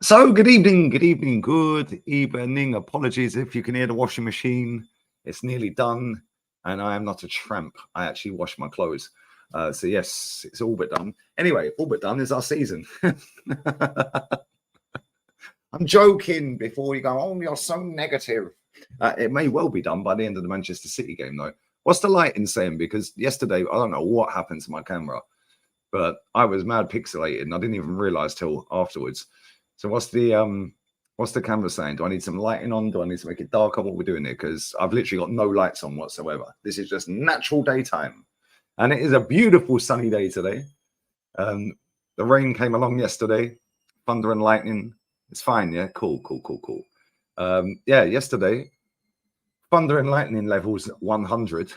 So, good evening, good evening, good evening. Apologies if you can hear the washing machine. It's nearly done, and I am not a tramp. I actually wash my clothes. So, yes, it's all but done. Anyway, all but done is our season. I'm joking before you go, oh, you're so negative. It may well be done by the end of the Manchester City game, though. What's the lighting saying? Because yesterday, I don't know what happened to my camera, but I was mad pixelated, and I didn't even realize till afterwards. So what's the camera saying? Do I need some lighting on? Do I need to make it darker? What we're doing here? Because I've literally got no lights on whatsoever. This is just natural daytime. And it is a beautiful sunny day today. The rain came along yesterday, thunder and lightning. It's fine, yeah? Cool. Yeah, yesterday, thunder and lightning levels 100,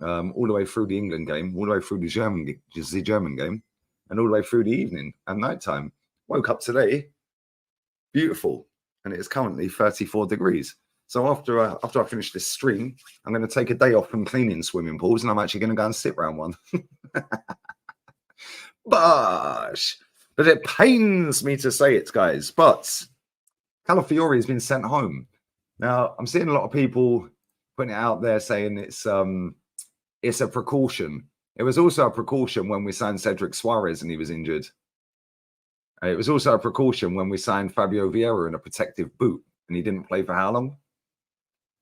all the way through the England game, all the way through the German game, and all the way through the evening and nighttime. Woke up today, beautiful, and it is currently 34 degrees. So after I finish this stream, I'm going to take a day off from cleaning swimming pools, and I'm actually going to go and sit around one. Bosh! But it pains me to say it, guys, but Calafiori has been sent home. Now, I'm seeing a lot of people putting it out there saying it's a precaution. It was also a precaution when we signed Cedric Suarez and he was injured. It was also a precaution when we signed Fabio Vieira in a protective boot and he didn't play for how long?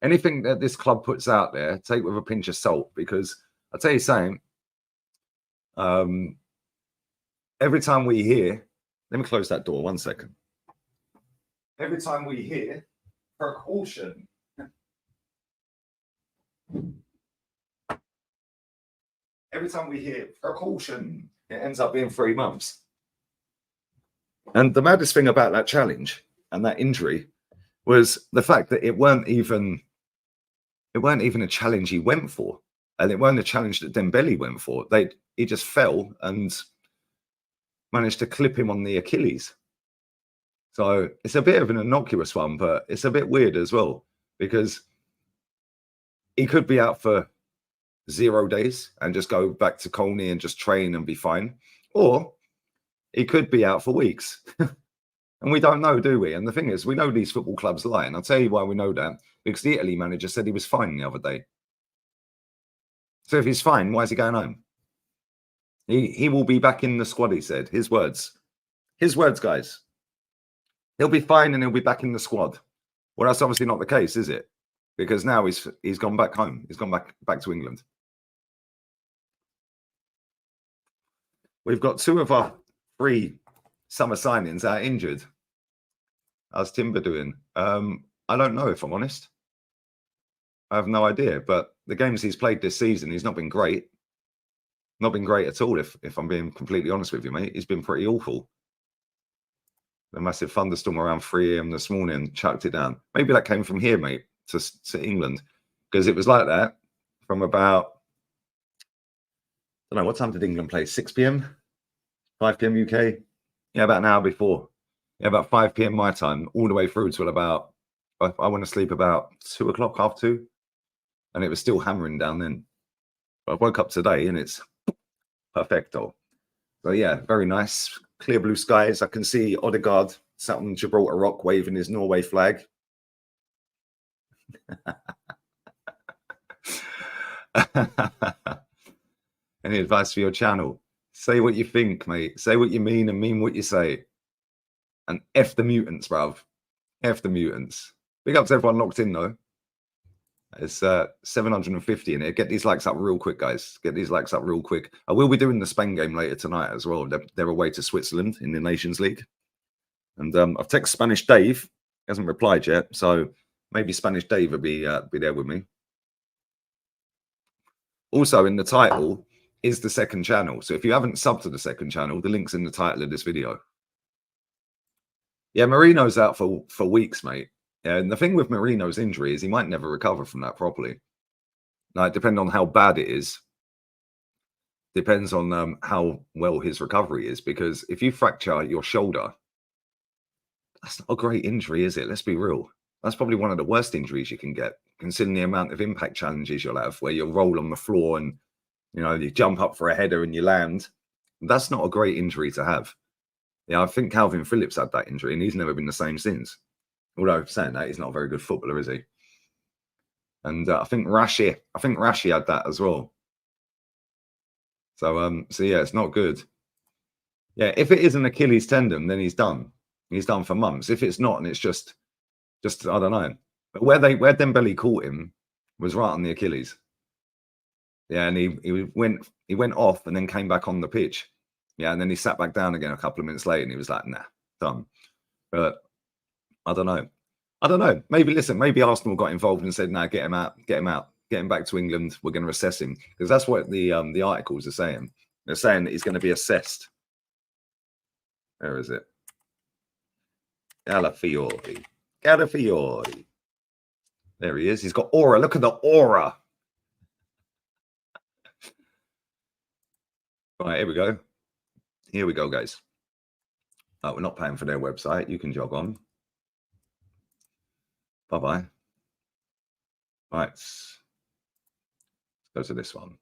Anything that this club puts out there, take with a pinch of salt, because I'll tell you something, every time we hear, let me close that door 1 second. Every time we hear precaution, it ends up being 3 months. And the maddest thing about that challenge and that injury was the fact that it weren't even a challenge he went for, and it weren't a challenge that Dembele went for. He just fell and managed to clip him on the Achilles. So it's a bit of an innocuous one, but it's a bit weird as well, because he could be out for 0 days and just go back to Colney and just train and be fine, or he could be out for weeks. And we don't know, do we? And the thing is, we know these football clubs lie. And I'll tell you why we know that. Because the Italy manager said he was fine the other day. So if he's fine, why is he going home? He will be back in the squad, he said. His words. His words, guys. He'll be fine and he'll be back in the squad. Well, that's obviously not the case, is it? Because now he's gone back home. He's gone back to England. We've got 2 of our 3 summer signings out injured. How's Timber doing? I don't know, if I'm honest. I have no idea. But the games he's played this season, he's not been great. Not been great at all, if I'm being completely honest with you, mate. He's been pretty awful. The massive thunderstorm around 3 a.m. this morning chucked it down. Maybe that came from here, mate, to England. Because it was like that from about, I don't know, what time did England play? 6 p.m.? 5 p.m. UK? Yeah, about an hour before. Yeah, about 5 p.m. my time, all the way through till about, I went to sleep about 2 o'clock, half 2. And it was still hammering down then. But I woke up today and it's perfecto. So yeah, very nice. Clear blue skies. I can see Odegaard sat on Gibraltar Rock waving his Norway flag. Any advice for your channel? Say what you think, mate. Say what you mean and mean what you say. And F the mutants, bruv. F the mutants. Big up to everyone locked in, though. It's 750 in here. Get these likes up real quick, guys. Get these likes up real quick. I will be doing the Spain game later tonight as well. They're away to Switzerland in the Nations League. And I've texted Spanish Dave. He hasn't replied yet. So maybe Spanish Dave will be there with me. Also, in the title is the second channel. So if you haven't subbed to the second channel, the link's in the title of this video. Yeah, Marino's out for weeks, mate. Yeah, and the thing with Marino's injury is he might never recover from that properly. Now, depending on how bad it is, depends on how well his recovery is. Because if you fracture your shoulder, that's not a great injury, is it? Let's be real. That's probably one of the worst injuries you can get, considering the amount of impact challenges you'll have, where you'll roll on the floor and, you know, you jump up for a header and you land. That's not a great injury to have. Yeah, I think Calvin Phillips had that injury, and he's never been the same since. Although saying that, he's not a very good footballer, is he? And I think Rashi had that as well. So yeah, it's not good. Yeah, if it is an Achilles tendon, then he's done. He's done for months. If it's not, and it's just I don't know. But where Dembele caught him was right on the Achilles. Yeah, and he went off and then came back on the pitch. Yeah, and then he sat back down again a couple of minutes later, and he was like, "Nah, done." But I don't know. Maybe Arsenal got involved and said, "Nah, get him out, get him back to England. We're going to assess him," because that's what the articles are saying. They're saying that he's going to be assessed. Where is it? Calafiori. There he is. He's got aura. Look at the aura. Right, here we go. Here we go, guys. Oh, we're not paying for their website. You can jog on. Bye-bye. Right. Let's go to this one.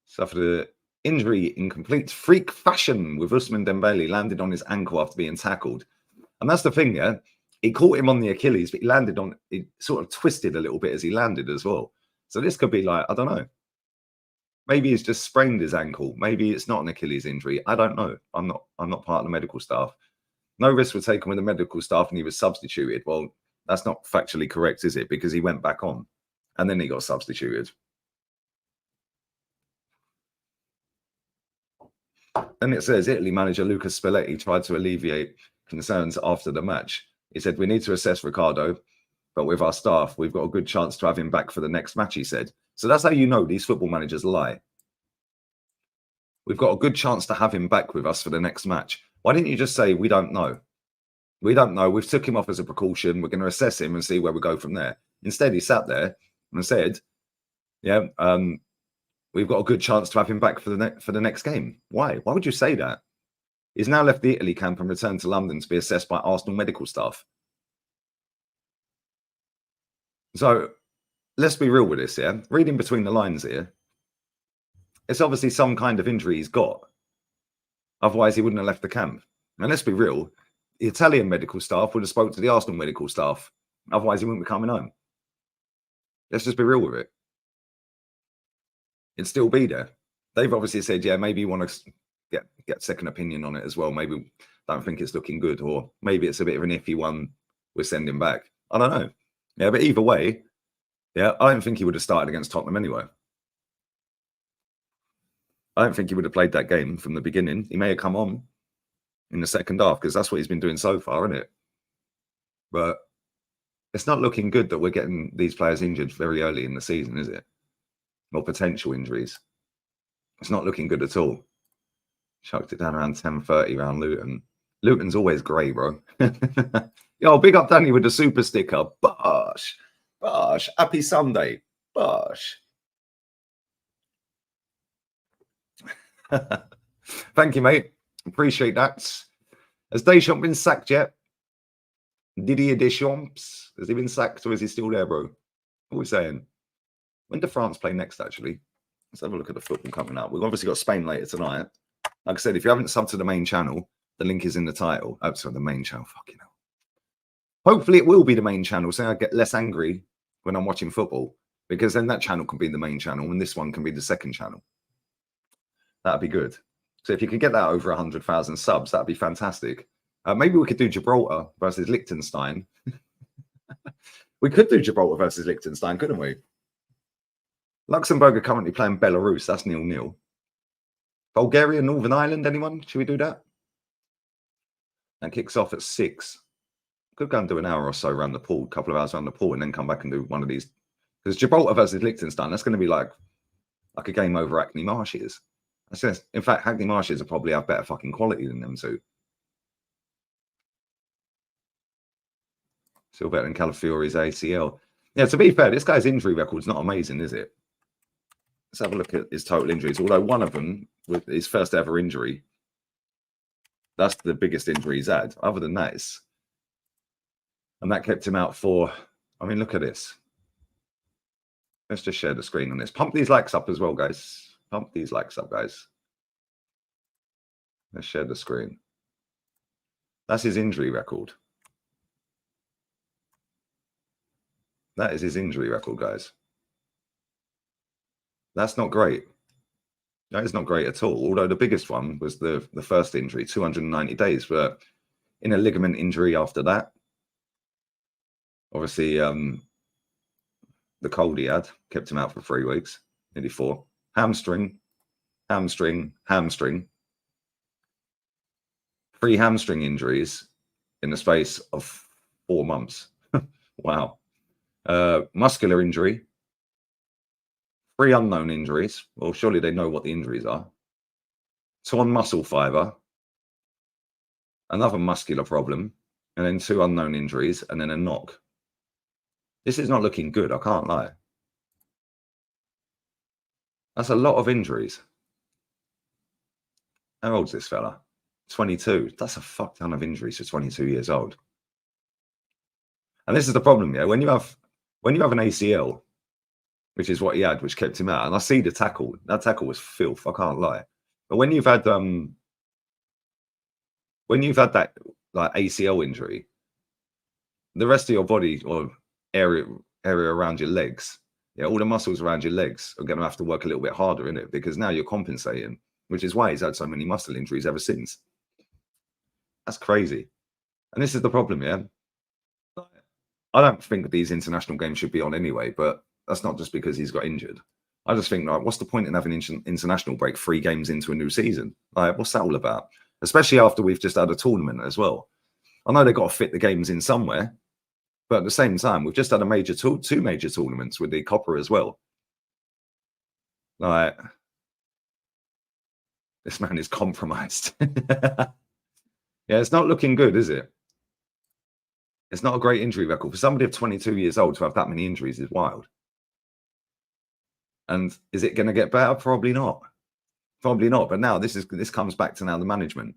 Suffered an injury in complete freak fashion with Ousmane Dembele, landed on his ankle after being tackled. And that's the thing, yeah? He caught him on the Achilles, but he sort of twisted a little bit as he landed as well. So this could be like, I don't know. Maybe he's just sprained his ankle. Maybe it's not an Achilles injury. I don't know. I'm not part of the medical staff. No risks were taken with the medical staff and he was substituted. Well, that's not factually correct, is it? Because he went back on and then he got substituted. And it says Italy manager Luca Spalletti tried to alleviate concerns after the match. He said, "We need to assess Ricardo, but with our staff, we've got a good chance to have him back for the next match," he said. So that's how you know these football managers lie. We've got a good chance to have him back with us for the next match. Why didn't you just say, "We don't know"? We don't know. We've took him off as a precaution. We're going to assess him and see where we go from there. Instead, he sat there and said, "Yeah, we've got a good chance to have him back for the next game." Why? Why would you say that? He's now left the Italy camp and returned to London to be assessed by Arsenal medical staff. So let's be real with this, yeah? Reading between the lines here, it's obviously some kind of injury he's got. Otherwise, he wouldn't have left the camp. And let's be real, the Italian medical staff would have spoke to the Arsenal medical staff. Otherwise, he wouldn't be coming home. Let's just be real with it. It'd still be there. They've obviously said, yeah, maybe you want to get second opinion on it as well. Maybe don't think it's looking good, or maybe it's a bit of an iffy one. We're sending back. I don't know. Yeah, but either way, yeah, I don't think he would have started against Tottenham anyway. I don't think he would have played that game from the beginning. He may have come on in the second half because that's what he's been doing so far, isn't it? But it's not looking good that we're getting these players injured very early in the season, is it? Or potential injuries. It's not looking good at all. Chucked it down around 10:30 around Luton. Luton's always grey, bro. Yo, big up Danny with the super sticker. Bosh. Bosh. Happy Sunday. Bosh. Thank you, mate. Appreciate that. Has Deschamps been sacked yet? Didier Deschamps? Has he been sacked or is he still there, bro? What are we saying? When do France play next, actually? Let's have a look at the football coming up. We've obviously got Spain later tonight. Like I said, if you haven't subbed to the main channel, the link is in the title. Oh, sorry, the main channel. Fucking hell. Hopefully it will be the main channel so I get less angry when I'm watching football, because then that channel can be the main channel and this one can be the second channel. That'd be good. So if you could get that over 100,000 subs, that'd be fantastic. Maybe we could do Gibraltar versus Liechtenstein. We could do Gibraltar versus Liechtenstein, couldn't we? Luxembourg are currently playing Belarus. That's 0-0. Bulgaria, Northern Ireland, anyone? Should we do that? That kicks off at 6. Could go and do an hour or so around the pool, a couple of hours around the pool, and then come back and do one of these. Because Gibraltar versus Liechtenstein, that's going to be like a game over Hackney Marshes. In fact, Hackney Marshes will probably have better fucking quality than them two. Still better than Calafiori's ACL. Yeah, to be fair, this guy's injury record's not amazing, is it? Let's have a look at his total injuries. Although one of them, with his first ever injury, that's the biggest injury he's had. Other than that, and that kept him out for, I mean, look at this. Let's just share the screen on this. Pump these likes up as well, guys. Pump these likes up, guys. Let's share the screen. That's his injury record. That is his injury record, guys. That's not great. That is not great at all. Although the biggest one was the first injury, 290 days. But in a ligament injury after that, obviously, the cold he had kept him out for 3 weeks, nearly 4. Hamstring, hamstring, hamstring. 3 hamstring injuries in the space of 4 months. Wow. Muscular injury. 3 unknown injuries. Well, surely they know what the injuries are. Torn muscle fiber. Another muscular problem. And then 2 unknown injuries. And then a knock. This is not looking good. I can't lie. That's a lot of injuries. How old's this fella? 22. That's a fuck ton of injuries for 22 years old. And this is the problem, yeah. When you have an ACL, which is what he had, which kept him out, and I see the tackle. That tackle was filth. I can't lie. But when you've had that like ACL injury, the rest of your body or area around your legs, yeah, all the muscles around your legs are going to have to work a little bit harder in it, because now you're compensating, which is why he's had so many muscle injuries ever since. That's crazy. And this is the problem, yeah. I don't think these international games should be on anyway, but that's not just because he's got injured. I just think, like, what's the point in having an international break 3 games into a new season? Like, what's that all about? Especially after we've just had a tournament as well. I know they've got to fit the games in somewhere, but at the same time, we've just had a 2 major tournaments with the Copper as well. Like, this man is compromised. Yeah, it's not looking good, is it? It's not a great injury record. For somebody of 22 years old to have that many injuries is wild. And is it going to get better? Probably not. Probably not. But now this comes back to now the management.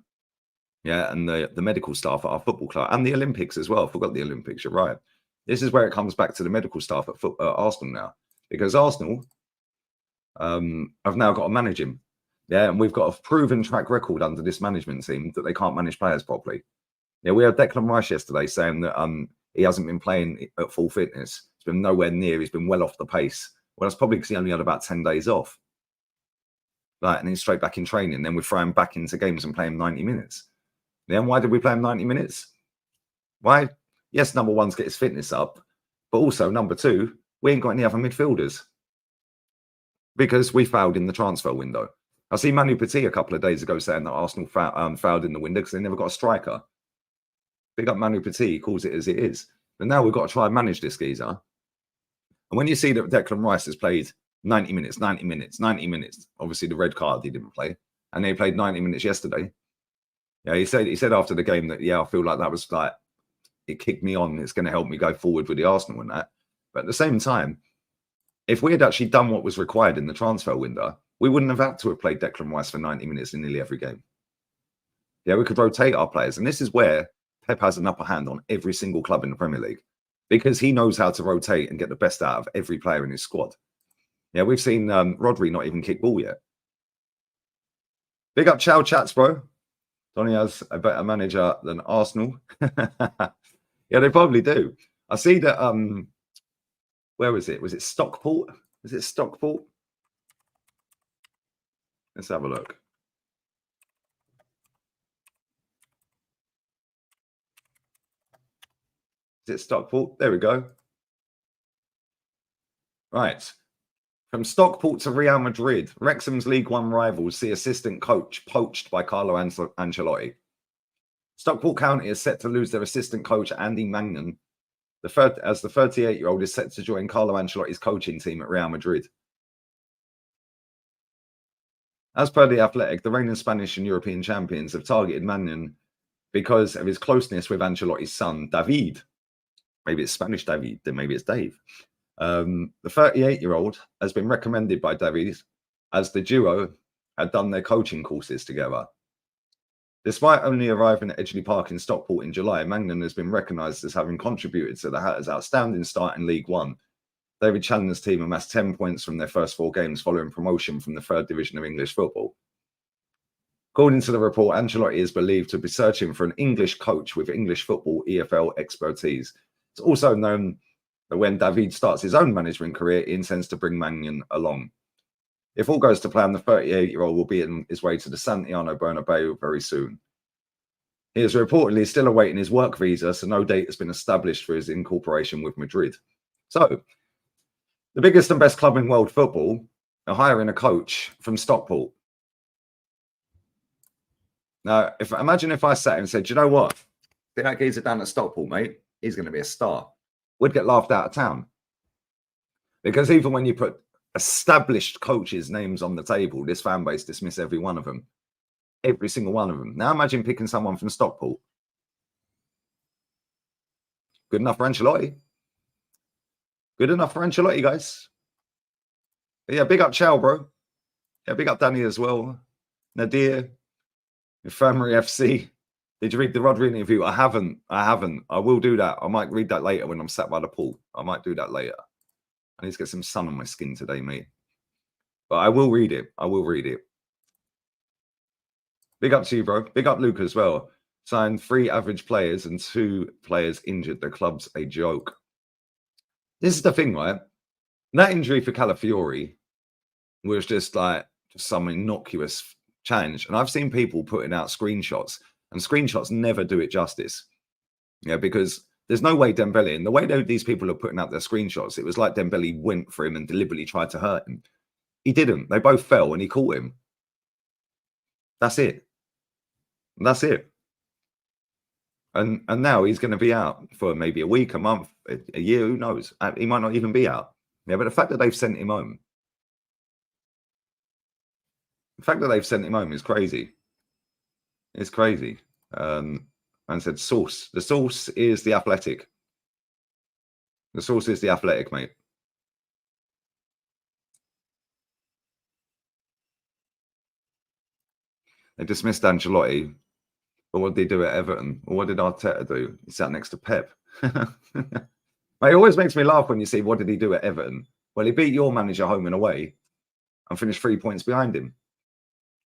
Yeah, and the medical staff at our football club and the Olympics as well. I forgot the Olympics, you're right. This is where it comes back to the medical staff at Arsenal now. Because Arsenal have now got to manage him. Yeah, and we've got a proven track record under this management team that they can't manage players properly. Yeah, we had Declan Rice yesterday saying that he hasn't been playing at full fitness. He's been nowhere near. He's been well off the pace. Well, that's probably because he only had about 10 days off. Right, and then straight back in training. Then we throw him back into games and play him 90 minutes. Then why did we play him 90 minutes? Why? Yes, number 1's get his fitness up. But also, number 2, we ain't got any other midfielders. Because we fouled in the transfer window. I see Manu Petit a couple of days ago saying that Arsenal fouled in the window because they never got a striker. Big up Manu Petit, he calls it as it is. But now we've got to try and manage this geezer. And when you see that Declan Rice has played 90 minutes, 90 minutes, 90 minutes, obviously the red card he didn't play, and he played 90 minutes yesterday. Yeah, he said after the game that, yeah, I feel like that was like, it kicked me on. It's going to help me go forward with the Arsenal and that. But at the same time, if we had actually done what was required in the transfer window, we wouldn't have had to have played Declan Rice for 90 minutes in nearly every game. Yeah, we could rotate our players. And this is where Pep has an upper hand on every single club in the Premier League, because he knows how to rotate and get the best out of every player in his squad. Yeah, we've seen Rodri not even kick ball yet. Big up Chow Chats, bro. Donny has a better manager than Arsenal. Yeah, they probably do. I see that, where was it? Was it Stockport? Was it Stockport? Let's have a look. Is it Stockport? There we go. Right. From Stockport to Real Madrid, Wrexham's League One rivals see assistant coach poached by Carlo Ancelotti. Stockport County is set to lose their assistant coach, Andy Magnan, as the 38-year-old is set to join Carlo Ancelotti's coaching team at Real Madrid. As per The Athletic, the reigning Spanish and European champions have targeted Magnan because of his closeness with Ancelotti's son, David. Maybe it's Spanish David, then maybe it's Dave. The 38-year-old has been recommended by David as the duo had done their coaching courses together. Despite only arriving at Edgeley Park in Stockport in July, Magnan has been recognised as having contributed to the Hatters' outstanding start in League One. David Challinger's team amassed 10 points from their first 4 games following promotion from the 3rd Division of English football. According to the report, Ancelotti is believed to be searching for an English coach with English football EFL expertise. It's also known that when David starts his own management career, he intends to bring Mannion along. If all goes to plan, the 38-year-old will be on his way to the Santiago Bernabeu very soon. He is reportedly still awaiting his work visa, so no date has been established for his incorporation with Madrid. So, the biggest and best club in world football are hiring a coach from Stockport. Now, imagine if I sat and said, you know what? That geezer down at Stockport, mate, he's going to be a star. We'd get laughed out of town. Because even when you put established coaches' names on the table, this fan base dismiss every one of them. Every single one of them. Now imagine picking someone from Stockport. Good enough for Ancelotti. Good enough for Ancelotti, guys. But yeah, big up Chow, bro. Yeah, big up Danny as well. Nadir. Infirmary FC. Did you read the Rodri interview? I haven't. I will do that. I might read that later when I'm sat by the pool. I might do that later. I need to get some sun on my skin today, mate. But I will read it. I will read it. Big up to you, bro. Big up Luke as well. Signed 3 average players and 2 players injured. The club's a joke. This is the thing, right? That injury for Calafiori was just like some innocuous change. And I've seen people putting out screenshots, and screenshots never do it justice. Yeah, because there's no way Dembele, and the way these people are putting out their screenshots, it was like Dembele went for him and deliberately tried to hurt him. He didn't. They both fell and he caught him. That's it. That's it. And now he's going to be out for maybe a week, a month, a year, who knows? He might not even be out. Yeah, but the fact that they've sent him home, is crazy. It's crazy. And said source. The source is the Athletic. The source is the Athletic, mate. They dismissed Ancelotti, but what did they do at Everton? Or what did Arteta do? He sat next to Pep. It always makes me laugh when you see what did he do at Everton? Well, he beat your manager home and away and finished 3 points behind him.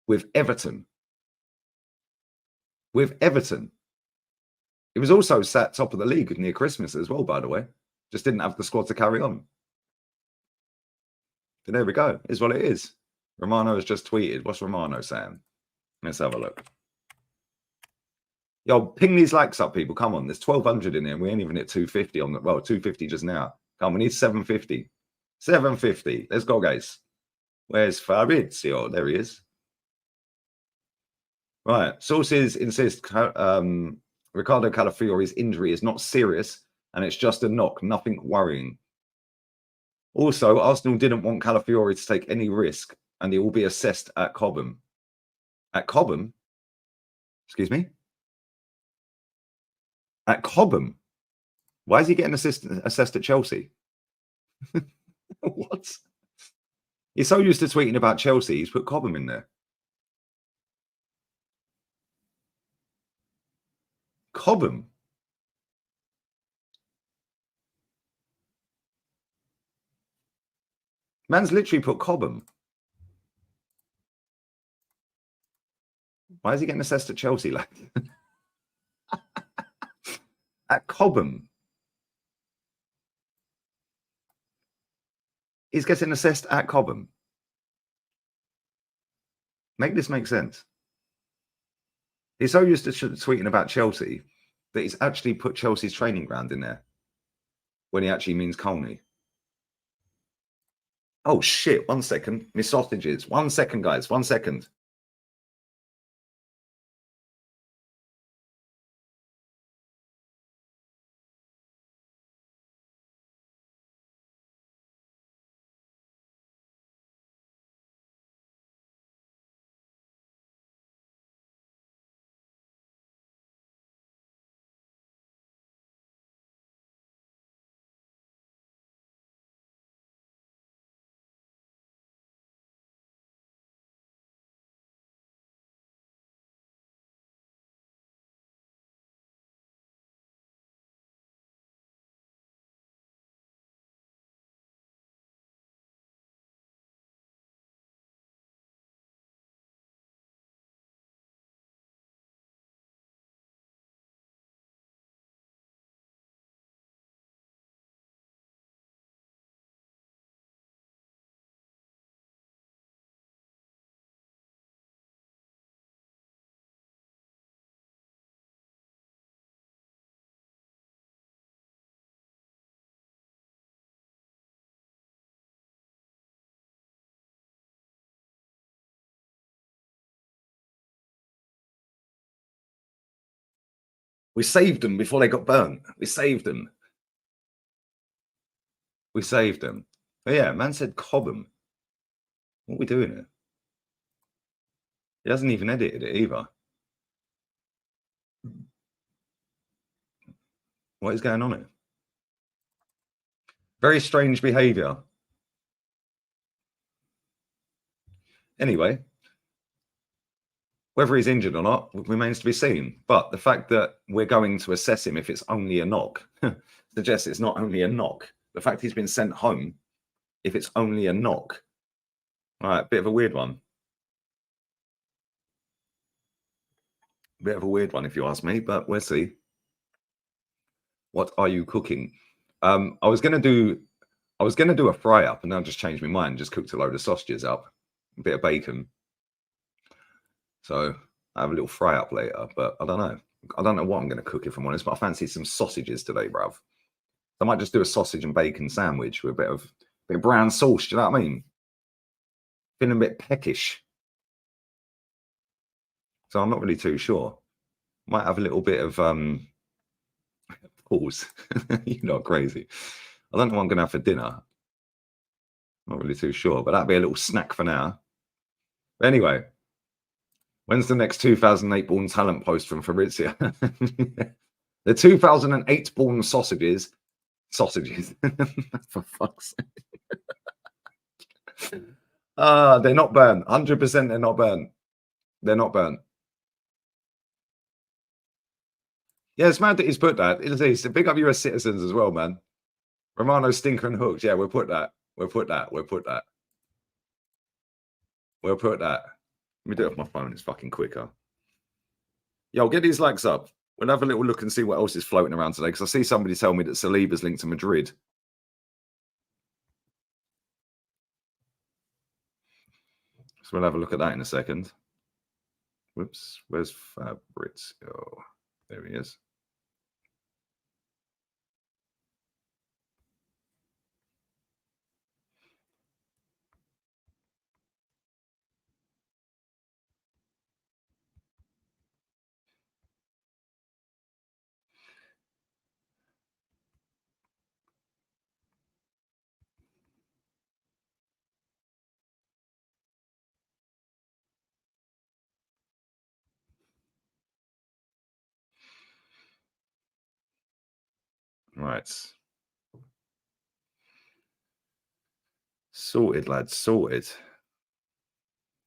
With Everton. With Everton. He was also sat top of the league near Christmas as well, by the way. Just didn't have the squad to carry on. So there we go. Is what it is. Romano has just tweeted. What's Romano saying? Let's have a look. Yo, ping these likes up, people. Come on. There's 1,200 in here. We ain't even at 250 on the... Well, 250 just now. Come on, we need 750. 750. Let's go, guys. Where's Fabrizio? There he is. Right. Sources insist Ricardo Calafiori's injury is not serious and it's just a knock. Nothing worrying. Also, Arsenal didn't want Calafiori to take any risk and he will be assessed at Cobham. At Cobham? Excuse me? At Cobham? Why is he getting assessed at Chelsea? What? He's so used to tweeting about Chelsea, he's put Cobham in there. Cobham? Man's literally put Cobham. Why is he getting assessed at Chelsea? Like at Cobham? He's getting assessed at Cobham. Make this make sense. He's so used to tweeting about Chelsea that he's actually put Chelsea's training ground in there when he actually means Colney. Oh, shit. 1 second. My sausages. 1 second, guys. 1 second. We saved them before they got burnt. We saved them. We saved them. But yeah, man said Cobham. What are we doing here? He hasn't even edited it either. What is going on here? Very strange behavior. Anyway, whether he's injured or not remains to be seen. But the fact that we're going to assess him if it's only a knock suggests it's not only a knock. The fact he's been sent home, if it's only a knock. All right, bit of a weird one. Bit of a weird one, if you ask me, but we'll see. What are you cooking? I was gonna do a fry up, and then I just changed my mind. Just cooked a load of sausages up, a bit of bacon. So I have a little fry up later, but I don't know. I don't know what I'm gonna cook if I'm honest. But I fancy some sausages today, bruv. I might just do a sausage and bacon sandwich with a bit of brown sauce. Do you know what I mean? Feeling a bit peckish. So I'm not really too sure. Might have a little bit of pause. You're not crazy. I don't know what I'm gonna have for dinner. Not really too sure, but that'd be a little snack for now. But anyway, when's the next 2008 born talent post from Fabrizio? The 2008 born sausages. For fuck's sake. They're not burnt. 100% they're not burnt. They're not burnt. Yeah, it's mad that he's put that. It's a big up US citizens as well, man. Romano, stinker and hooks. Yeah, we'll put that. We'll put that. We'll put that. We'll put that. Let me do it off my phone. It's fucking quicker. Yo, get these likes up. We'll have a little look and see what else is floating around today. Because I see somebody tell me that Saliba's linked to Madrid. So we'll have a look at that in a second. Whoops. Where's Fabrizio? There he is. Right. Sorted, lads. Sorted.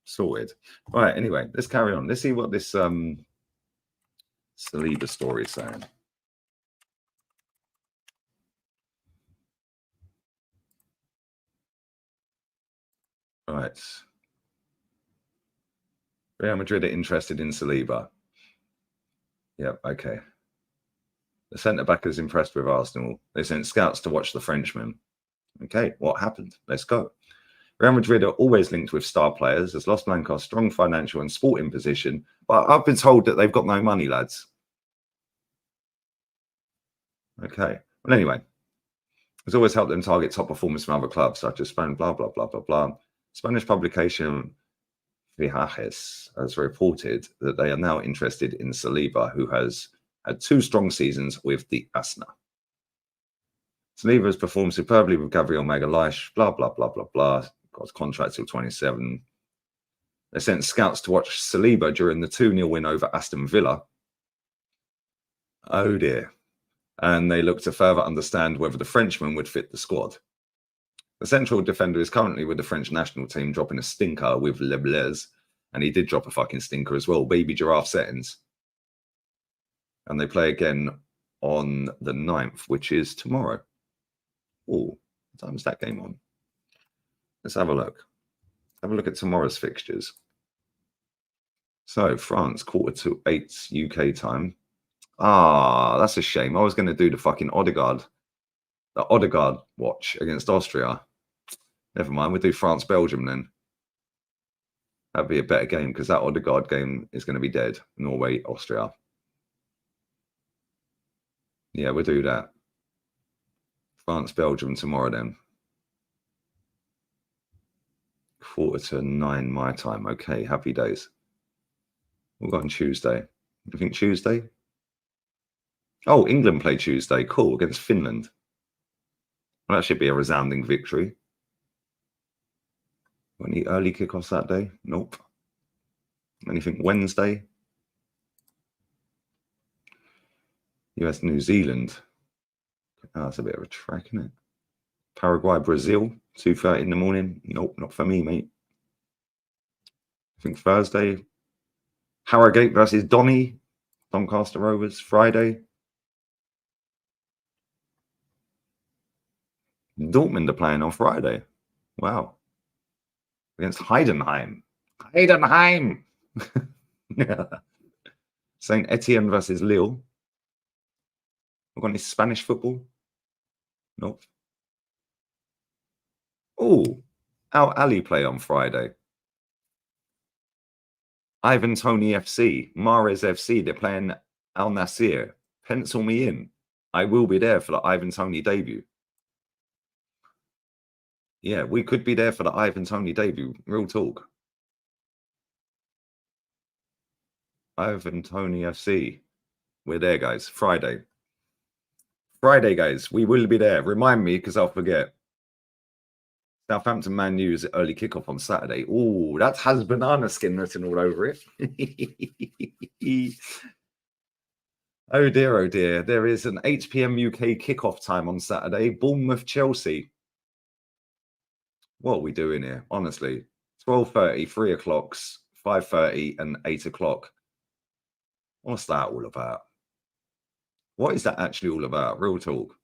Sorted. All right. Anyway, let's carry on. Let's see what this Saliba story is saying. All right. Real Madrid are interested in Saliba. Yep. Okay. The centre back is impressed with Arsenal. They sent scouts to watch the Frenchman. Okay. What happened? Let's go. Real Madrid are always linked with star players as Los Blancos' strong financial and sporting position. But I've been told that they've got no money, lads. Okay. Well, anyway, it's always helped them target top performers from other clubs, such as Spain, blah, blah, blah, blah, blah. Spanish publication Viajes has reported that they are now interested in Saliba, who has had 2 strong seasons with the Asna. Saliba has performed superbly with Gabriel Magalhaes, blah, blah, blah, blah, blah. Got his contract till 27. They sent scouts to watch Saliba during the 2-0 win over Aston Villa. Oh dear. And they look to further understand whether the Frenchman would fit the squad. The central defender is currently with the French national team, dropping a stinker with Le Blaise. And he did drop a fucking stinker as well. Baby giraffe settings. And they play again on the 9th, which is tomorrow. Oh, what time is that game on? Let's have a look. Have a look at tomorrow's fixtures. So France, 7:45 UK time. That's a shame. I was going to do the fucking Odegaard watch against Austria. Never mind. We'll do France-Belgium then. That'd be a better game because that Odegaard game is going to be dead. Norway, Austria. Yeah, we'll do that. France-Belgium tomorrow then. 8:45 my time. Okay, happy days. We'll go on Tuesday. You think Tuesday? Oh, England play Tuesday. Cool, against Finland. Well, that should be a resounding victory. Any early kickoffs that day? Nope. Anything Wednesday? US, New Zealand. Oh, that's a bit of a trek, isn't it? Paraguay, Brazil, 2:30 in the morning. Nope, not for me, mate. I think Thursday. Harrogate versus Doncaster Rovers, Friday. Dortmund are playing on Friday. Wow. Against Heidenheim. Heidenheim! Saint Etienne versus Lille. We've got any Spanish football? Nope. Oh, Al Ali play on Friday. Ivan Toney FC, Mahrez FC, they're playing Al Nasir. Pencil me in. I will be there for the Ivan Toney debut. Yeah, we could be there for the Ivan Toney debut. Real talk. Ivan Toney FC. We're there, guys. Friday. Friday, guys. We will be there. Remind me, because I'll forget. Southampton Man U's early kickoff on Saturday. Oh, that has banana skin written all over it. Oh dear, oh dear. There is an 8 p.m. UK kickoff time on Saturday. Bournemouth, Chelsea. What are we doing here? Honestly. 12:30, 3 o'clock, 5:30 and 8 o'clock. What's that all about? What is that actually all about? Real talk.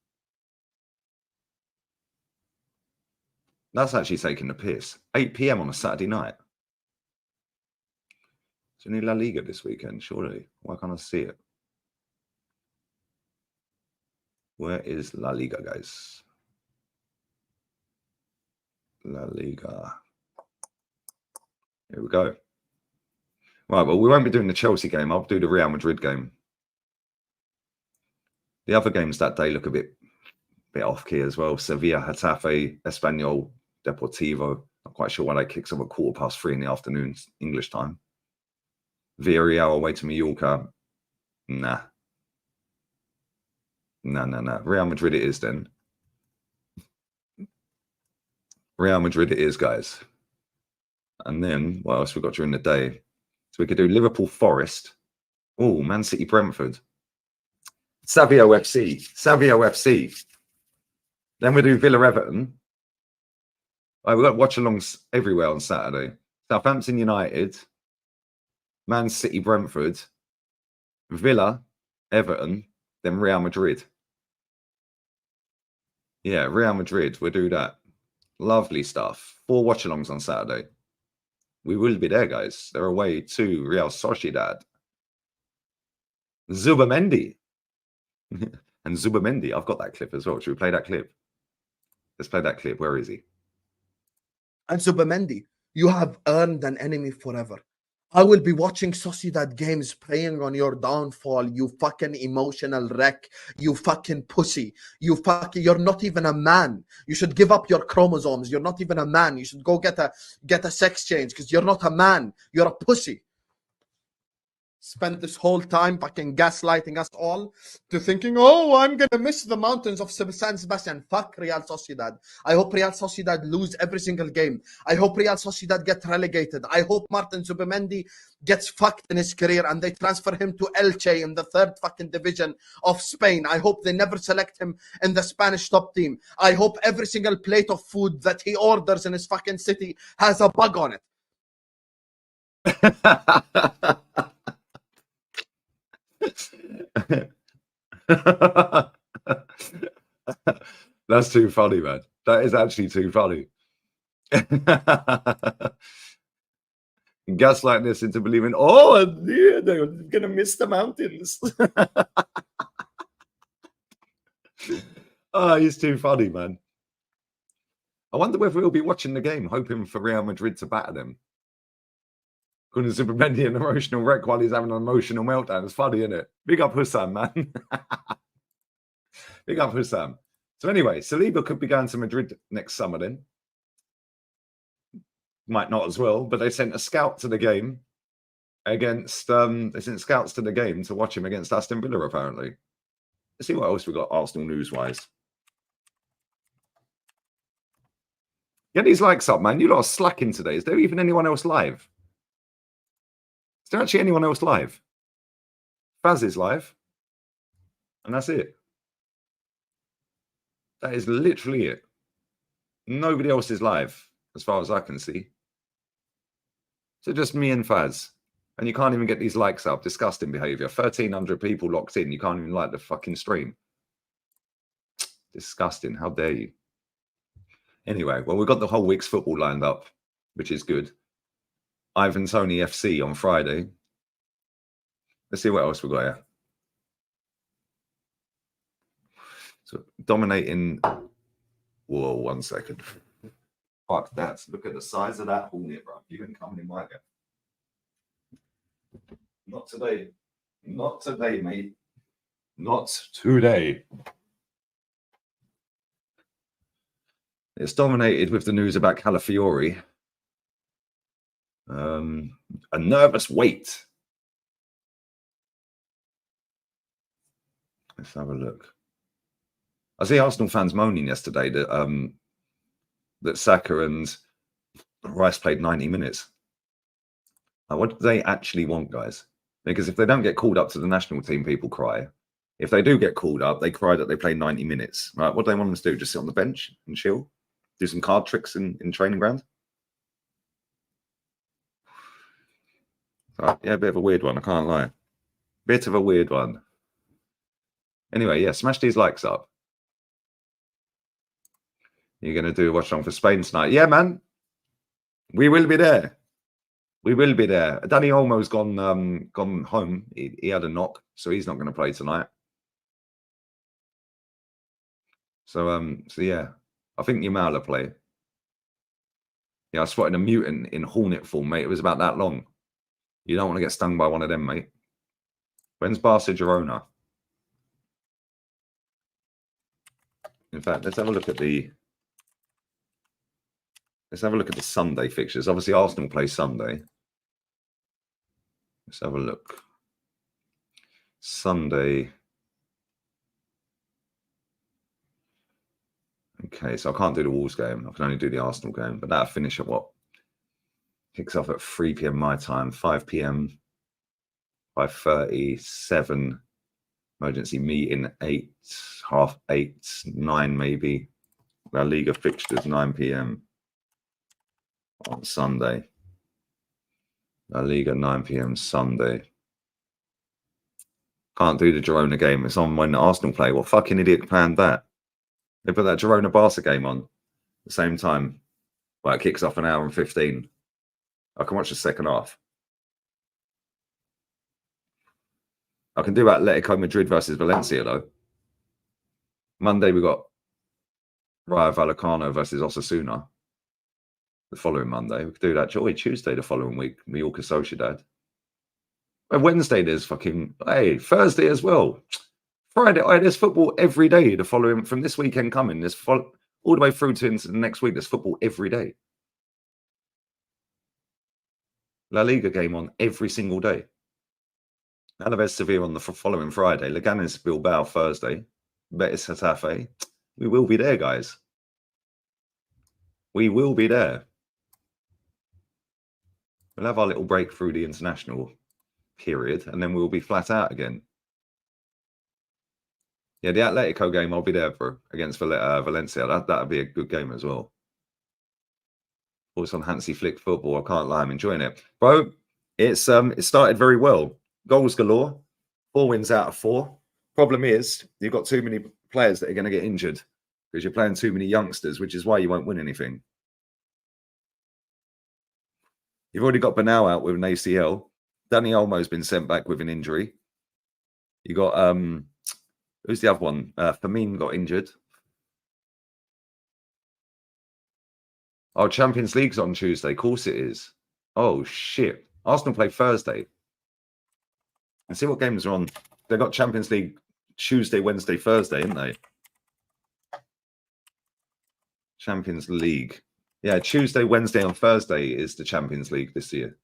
That's actually taking the piss. 8 p.m. on a Saturday night. Is there any La Liga this weekend? Surely. Why can't I see it? Where is La Liga, guys? La Liga. Here we go. Right, well, we won't be doing the Chelsea game. I'll do the Real Madrid game. The other games that day look a bit off key as well. Sevilla, Getafe, Espanyol, Deportivo. Not quite sure why they kicks off at 3:15 in the afternoon, English time. Villarreal away to Mallorca. Nah. Nah. Real Madrid it is then. Real Madrid it is, guys. And then, what else we got during the day? So we could do Liverpool Forest. Oh, Man City Brentford. Savio FC. Then we do Villa Everton. We've got watch-alongs everywhere on Saturday. Southampton United, Man City Brentford, Villa, Everton, then Real Madrid. Yeah, Real Madrid, we'll do that. Lovely stuff. 4 watch-alongs on Saturday. We will be there, guys. They're away to Real Sociedad. Zubamendi. And Zubamendi, I've got that clip as well. Should we play that clip? Let's play that clip. Where is he? And Zubamendi, you have earned an enemy forever. I will be watching Sociedad games preying on your downfall, you fucking emotional wreck, you fucking pussy. You're not even a man. You should give up your chromosomes. You're not even a man. You should go get a sex change because you're not a man. You're a pussy. Spent this whole time fucking gaslighting us all to thinking, oh, I'm going to miss the mountains of San Sebastian. Fuck Real Sociedad. I hope Real Sociedad lose every single game. I hope Real Sociedad get relegated. I hope Martin Zubamendi gets fucked in his career and they transfer him to Elche in the 3rd fucking division of Spain. I hope they never select him in the Spanish top team. I hope every single plate of food that he orders in his fucking city has a bug on it. That's too funny, man. That is actually too funny. Gaslighting us into believing, oh, yeah, they're gonna miss the mountains. Oh, he's too funny, man. I wonder whether we'll be watching the game, hoping for Real Madrid to batter them. Couldn't Zubamendi an emotional wreck while he's having an emotional meltdown. It's funny, isn't it? Big up Hussam, man. Big up Hussam. So anyway, Saliba could be going to Madrid next summer then. Might not as well, but they sent a scout to the game against they sent scouts to the game to watch him against Aston Villa, apparently. Let's see what else we got Arsenal news-wise. Get these likes up, man. You lot are slacking today. Is there even anyone else live? Is there actually anyone else live? Faz is live. And that's it. That is literally it. Nobody else is live, as far as I can see. So just me and Faz. And you can't even get these likes up. Disgusting behavior. 1,300 people locked in. You can't even like the fucking stream. Disgusting. How dare you? Anyway, well, we've got the whole week's football lined up, which is good. Ivan Tony FC on Friday. Let's see what else we've got here. So dominating. Whoa, 1 second. Fuck that. Look at the size of that hornet, bro. You can come in my game. Not today. Not today, mate. Not today. It's dominated with the news about Calafiori. A nervous wait. Let's have a look. I see Arsenal fans moaning yesterday that that Saka and Rice played 90 minutes. Now, what do they actually want, guys? Because if they don't get called up to the national team, people cry. If they do get called up, they cry that they play 90 minutes. Right? What do they want them to do? Just sit on the bench and chill? Do some card tricks in training ground? Yeah, a bit of a weird one, I can't lie. Bit of a weird one. Anyway, yeah, smash these likes up. You're going to do a watch on for Spain tonight? Yeah, man. We will be there. We will be there. Danny Olmo's gone home. He had a knock, so he's not going to play tonight. So yeah, I think Yamala play. Yeah, I spotted a mutant in Hornet form, mate. It was about that long. You don't want to get stung by one of them, mate. When's Barca Girona? In fact, let's have a look at the Sunday fixtures. Obviously, Arsenal play Sunday. Let's have a look. Sunday. Okay, so I can't do the Wolves game. I can only do the Arsenal game, but that'll finish at what? Kicks off at 3 p.m. my time, 5 p.m. 5:30, 7. Emergency meeting 8, 8:30, 9 maybe. La Liga fixtures 9 p.m. on Sunday. La Liga 9 p.m. Sunday. Can't do the Girona game. It's on when Arsenal play. What fucking idiot planned that? They put that Girona Barca game on at the same time. Well, it kicks off an hour and 15. I can watch the second half. I can do Atletico Madrid versus Valencia, though. Monday, we got Rayo Vallecano versus Osasuna. The following Monday. We could do that. Tuesday the following week. Mallorca Sociedad. And Wednesday, there's fucking... Hey, Thursday as well. Friday, there's football every day. The following... From this weekend coming, there's all the way through to into the next week, there's football every day. La Liga game on every single day. Alaves Sevilla on the following Friday. Leganes Bilbao Thursday. Betis Getafe. We will be there, guys. We will be there. We'll have our little break through the international period, and then we'll be flat out again. Yeah, the Atletico game, I'll be there for against Valencia. That'll be a good game as well. Also on Hansi Flick football, I can't lie, I'm enjoying it, bro. It started very well. Goals galore, 4 wins out of 4. Problem is, you've got too many players that are going to get injured because you're playing too many youngsters, which is why you won't win anything. You've already got Banal out with an ACL. Danny Olmo's been sent back with an injury. You got who's the other one? Firmino got injured. Oh, Champions League's on Tuesday. Of course it is. Oh shit! Arsenal play Thursday. And see what games are on. They got Champions League Tuesday, Wednesday, Thursday, haven't they? Champions League. Yeah, Tuesday, Wednesday, and Thursday is the Champions League this year.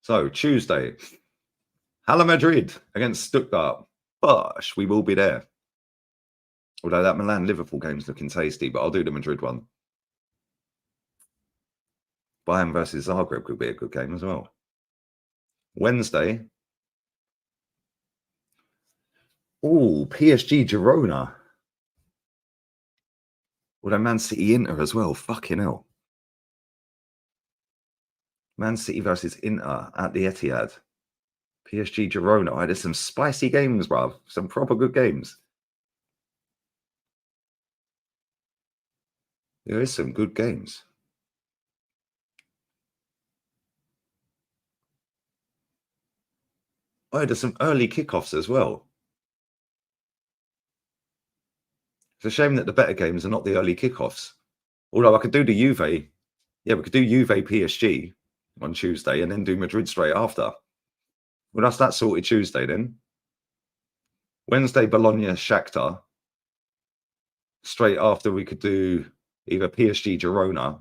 So Tuesday, Hala Madrid against Stuttgart. Bosh, we will be there. Although that Milan-Liverpool game's looking tasty, but I'll do the Madrid one. Bayern versus Zagreb could be a good game as well. Wednesday. Oh, PSG Girona. Although Man City Inter as well. Fucking hell. Man City versus Inter at the Etihad. PSG Girona. Oh, there's some spicy games, bruv. Some proper good games. There is some good games. Oh, there's some early kickoffs as well. It's a shame that the better games are not the early kickoffs. Although I could do the Juve. Yeah, we could do Juve PSG on Tuesday and then do Madrid straight after. Well, that's that sorted Tuesday then. Wednesday, Bologna Shakhtar. Straight after we could do either PSG Girona.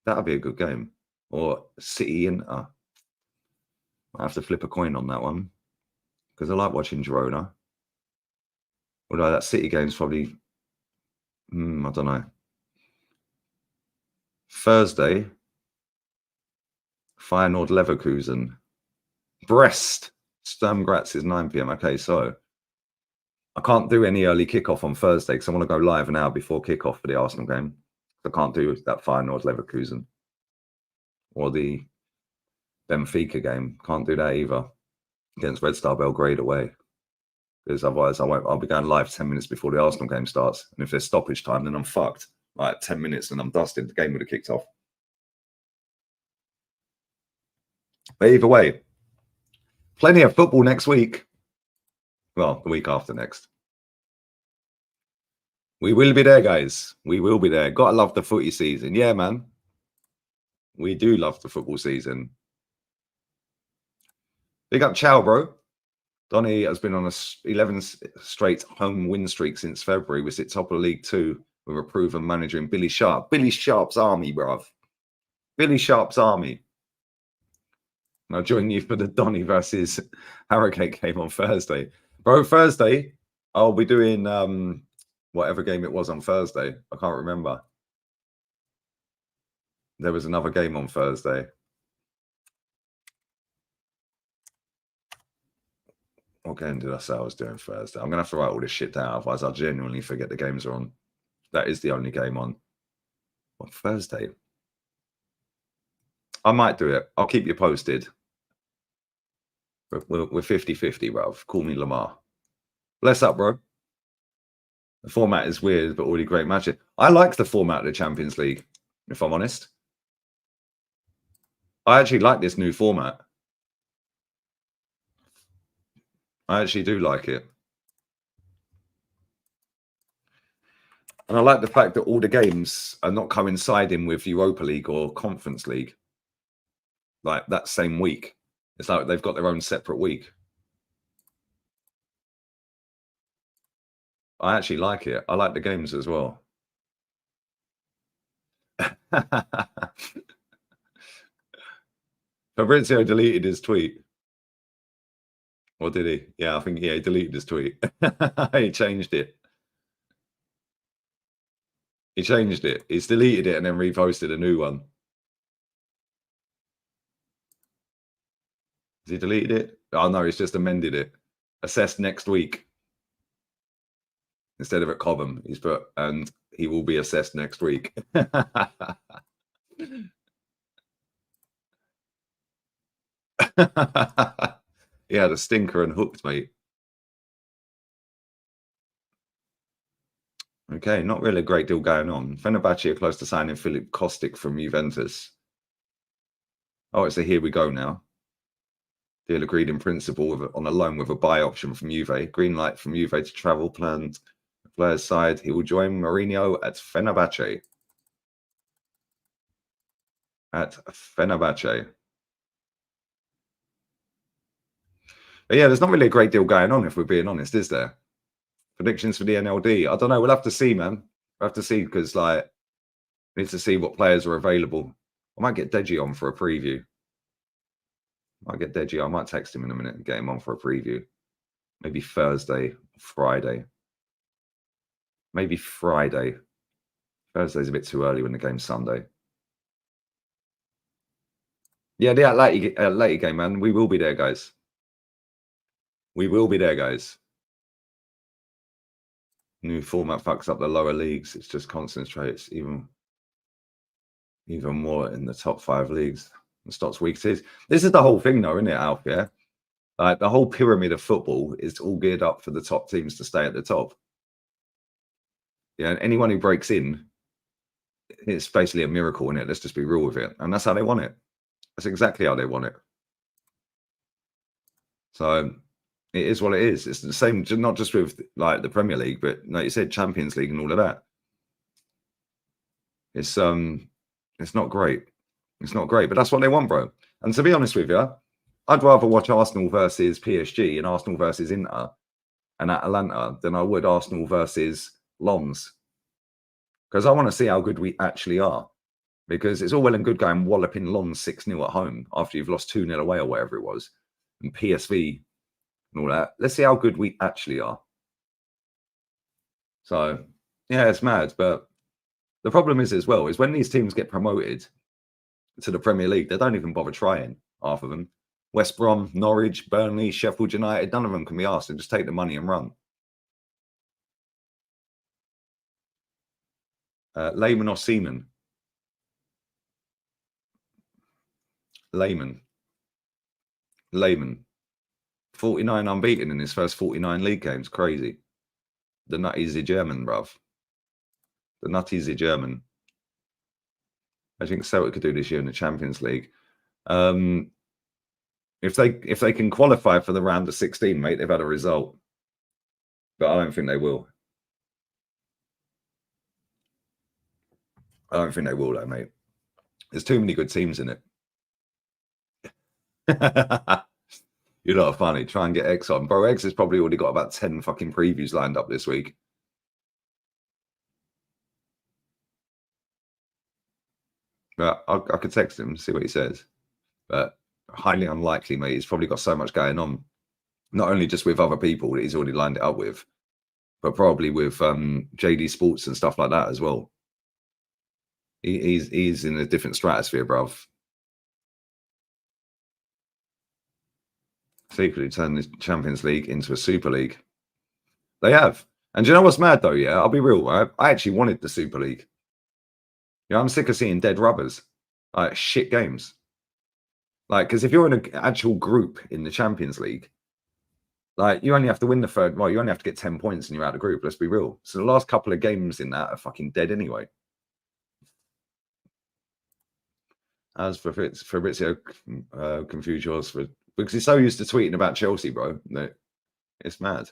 That'd be a good game. Or City Inter. I have to flip a coin on that one. Because I like watching Girona. Although that City game's probably... I don't know. Thursday. Feyenoord Leverkusen. Brest. Sturm Graz is 9 p.m. Okay, so... I can't do any early kickoff on Thursday because I want to go live an hour before kickoff for the Arsenal game. I can't do that Feyenoord Leverkusen. Or the Benfica game. Can't do that either. Against Red Star Belgrade away. Because otherwise I'll be going live 10 minutes before the Arsenal game starts. And if there's stoppage time, then I'm fucked. Like 10 minutes and I'm dusted. The game would have kicked off. But either way, plenty of football next week. Well, the week after next. We will be there, guys. We will be there. Gotta love the footy season. Yeah, man. We do love the football season. Big up Chow, bro. Donny has been on a 11 straight home win streak since February. We sit top of League 2 with a proven manager in Billy Sharp. Billy Sharp's army, bruv. Billy Sharp's army. And I'll join you for the Donny versus Harrogate game on Thursday. Bro, Thursday, I'll be doing whatever game it was on Thursday. I can't remember. There was another game on Thursday. What game did I say I was doing Thursday? I'm going to have to write all this shit down. Otherwise, I'll genuinely forget the games are on. That is the only game on Thursday. I might do it. I'll keep you posted. We're 50-50, bruv. Call me Lamar. Bless up, bro. The format is weird, but already great matches. I like the format of the Champions League, if I'm honest. I actually like this new format. I actually do like it. And I like the fact that all the games are not coinciding with Europa League or Conference League. Like that same week. It's like they've got their own separate week. I actually like it. I like the games as well. Fabrizio deleted his tweet. Or did he? Yeah, I think, he deleted his tweet. He changed it. He changed it. He's deleted it and then reposted a new one. Has he deleted it? Oh, no, he's just amended it. Assessed next week. Instead of at Cobham, he's put, and he will be assessed next week. Yeah, the stinker and hooked, mate. Okay, not really a great deal going on. Fenerbahce are close to signing Filip Kostic from Juventus. Oh, it's a here we go now. Deal agreed in principle on a loan with a buy option from Juve. Green light from Juve to travel planned. The player's side, he will join Mourinho at Fenerbahce. At Fenerbahce. But yeah, there's not really a great deal going on, if we're being honest, is there? Predictions for the NLD. I don't know. We'll have to see, man. We'll have to see because, like, we need to see what players are available. I might get Deji on for a preview. Might get Deji. I might text him in a minute and get him on for a preview. Maybe Thursday, Friday. Maybe Friday. Thursday's a bit too early when the game's Sunday. Yeah, the Atleti game, man. We will be there, guys. We will be there, guys. New format fucks up the lower leagues. It's just concentrates even more in the top 5 leagues and stops weak teams. This is the whole thing, though, isn't it, Alf? Yeah, like the whole pyramid of football is all geared up for the top teams to stay at the top. Yeah, and anyone who breaks in, it's basically a miracle, isn't it? Let's just be real with it, and that's how they want it. That's exactly how they want it. So it is what it is. It's the same, not just with like the Premier League, but like you said, Champions League and all of that. It's not great. It's not great, but that's what they want, bro. And to be honest with you, I'd rather watch Arsenal versus PSG and Arsenal versus Inter and Atalanta than I would Arsenal versus Lens. Because I want to see how good we actually are. Because it's all well and good going walloping Lens 6-0 at home after you've lost 2-0 away or whatever it was. And PSV and all that. Let's see how good we actually are. So, yeah, it's mad. But the problem is as well, is when these teams get promoted to the Premier League, they don't even bother trying, half of them. West Brom, Norwich, Burnley, Sheffield United, none of them can be asked. They just take the money and run. Layman or Seaman? Layman. 49 unbeaten in his first 49 league games. Crazy. The nutty's the German, bruv. The nutty's the German. I think Celtic could do this year in the Champions League. If they can qualify for the round of 16, mate, they've had a result. But I don't think they will. I don't think they will, though, mate. There's too many good teams in it. You're not funny. Try and get X on. Bro, X has probably already got about 10 fucking previews lined up this week. But I could text him, see what he says. But highly unlikely, mate. He's probably got so much going on. Not only just with other people that he's already lined it up with, but probably with JD Sports and stuff like that as well. He's in a different stratosphere, bruv. Secretly turned the Champions League into a Super League. They have. And do you know what's mad, though? Yeah, I'll be real. I actually wanted the Super League. Yeah, I'm sick of seeing dead rubbers. Like, shit games. Like, because if you're in an actual group in the Champions League, like, you only have to win the third. Well, you only have to get 10 points and you're out of the group. Let's be real. So the last couple of games in that are fucking dead anyway. As for Fabrizio, confused yours for because he's so used to tweeting about Chelsea, bro. That it's mad.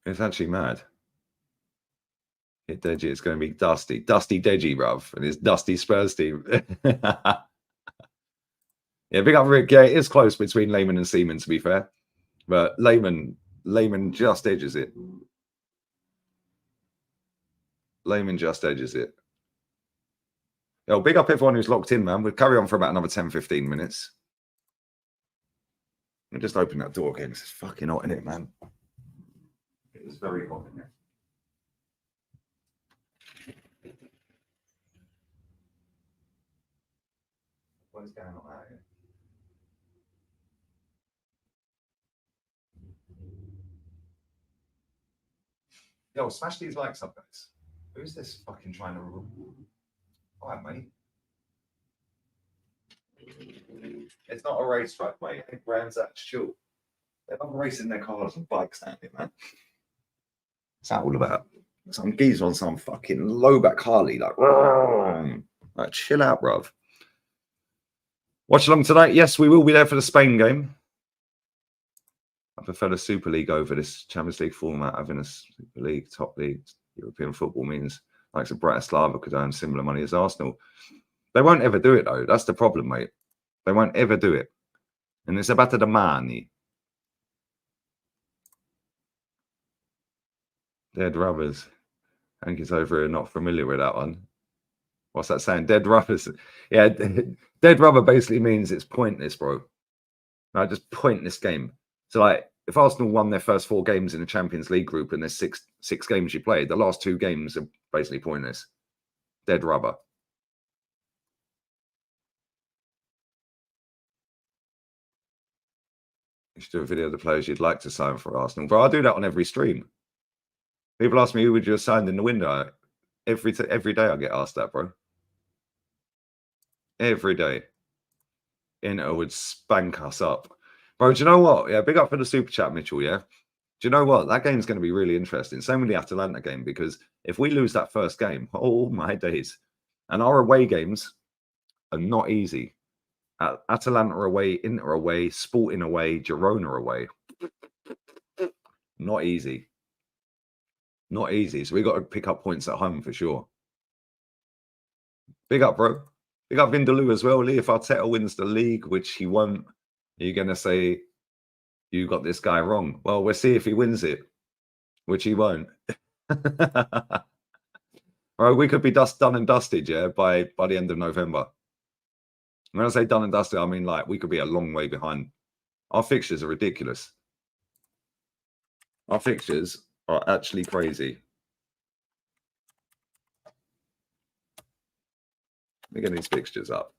It's actually mad. Hit Deji, it's going to be Dusty Deji, bruv, and it's Dusty Spurs team. Yeah, big up Rick. Yeah, it is close between Layman and Seaman, to be fair, but Layman just edges it. Layman just edges it. Yo, big up everyone who's locked in, man. We'll carry on for about another 10-15 minutes. Let me just open that door again. It's fucking hot in it, man. It's very hot in there. What is going on out here? Yo, smash these likes up, guys. Who's this fucking trying to... All right, mate. It's not a racetrack, mate. Brands that chill. They're not racing their cars and bikes down here, man. What's that all about? Some geezer on some fucking low back Harley, like chill out, bruv. Watch along tonight. Yes, we will be there for the Spain game. I prefer the Super League over this Champions League format. Having a Super League, top league, European football means like Bratislava could earn similar money as Arsenal. They won't ever do it, though. That's the problem, mate. They won't ever do it. And it's about the money. Dead rubbers. I think it's over here, not familiar with that one. What's that saying? Dead rubber. Yeah, dead rubber basically means it's pointless, bro. Right, just pointless game. So like, if Arsenal won their first 4 games in the Champions League group and there's six games you played, the last 2 games are basically pointless. Dead rubber. You should do a video of the players you'd like to sign for Arsenal. But I do that on every stream. People ask me who would you have signed in the window. Every day I get asked that, bro. Every day. Inter would spank us up. Bro, do you know what? Yeah, big up for the super chat, Mitchell, yeah? Do you know what? That game's going to be really interesting. Same with the Atalanta game, because if we lose that first game, oh my days. And our away games are not easy. Atalanta away, Inter away, Sporting away, Girona away. Not easy. Not easy. So we got to pick up points at home for sure. Big up, bro. Big up Vindaloo as well. Lee, if Arteta wins the league, which he won't, are you going to say you got this guy wrong? Well, we'll see if he wins it, which he won't. Bro, we could be done and dusted, yeah, by the end of November. When I say done and dusted, I mean like we could be a long way behind. Our fixtures are ridiculous. Our fixtures are actually crazy. Let me get these fixtures up.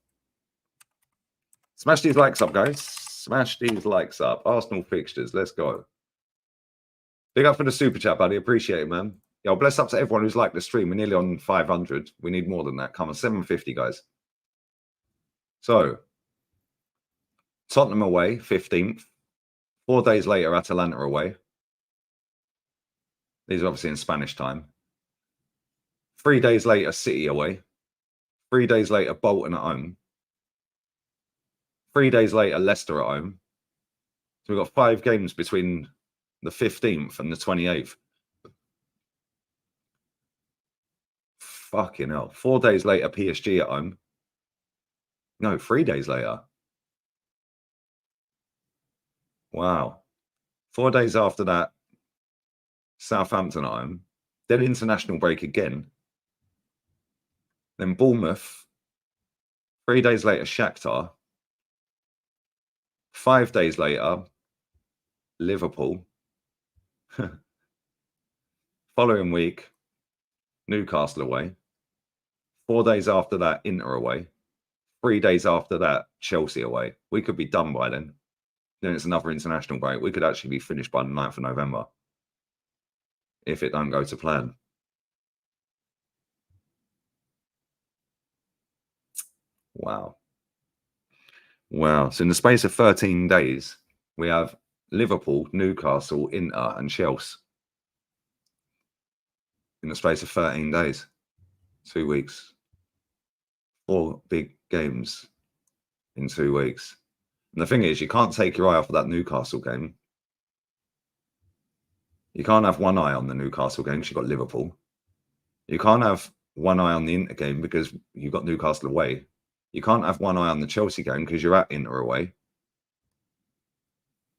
Smash these likes up, guys. Smash these likes up. Arsenal fixtures. Let's go. Big up for the super chat, buddy. Appreciate it, man. Yo, bless up to everyone who's liked the stream. We're nearly on 500. We need more than that. Come on, 750, guys. So, Tottenham away, 15th. 4 days later, Atalanta away. These are obviously in Spanish time. 3 days later, City away. 3 days later, Bolton at home. 3 days later, Leicester at home. So we've got 5 games between the 15th and the 28th. Fucking hell. 4 days later, PSG at home. No, 3 days later. Wow. 4 days after that, Southampton at home. Then international break again. Then Bournemouth. 3 days later, Shakhtar. 5 days later, Liverpool. Following week, Newcastle away. 4 days after that, Inter away. 3 days after that, Chelsea away. We could be done by then. Then it's another international break. We could actually be finished by the 9th of November if it don't go to plan. Wow. Wow. So in the space of 13 days, we have Liverpool, Newcastle, Inter, and Chelsea. In the space of 13 days. 2 weeks. 4 big games in 2 weeks. And the thing is, you can't take your eye off of that Newcastle game. You can't have one eye on the Newcastle game because you've got Liverpool. You can't have one eye on the Inter game because you've got Newcastle away. You can't have one eye on the Chelsea game because you're at Inter away.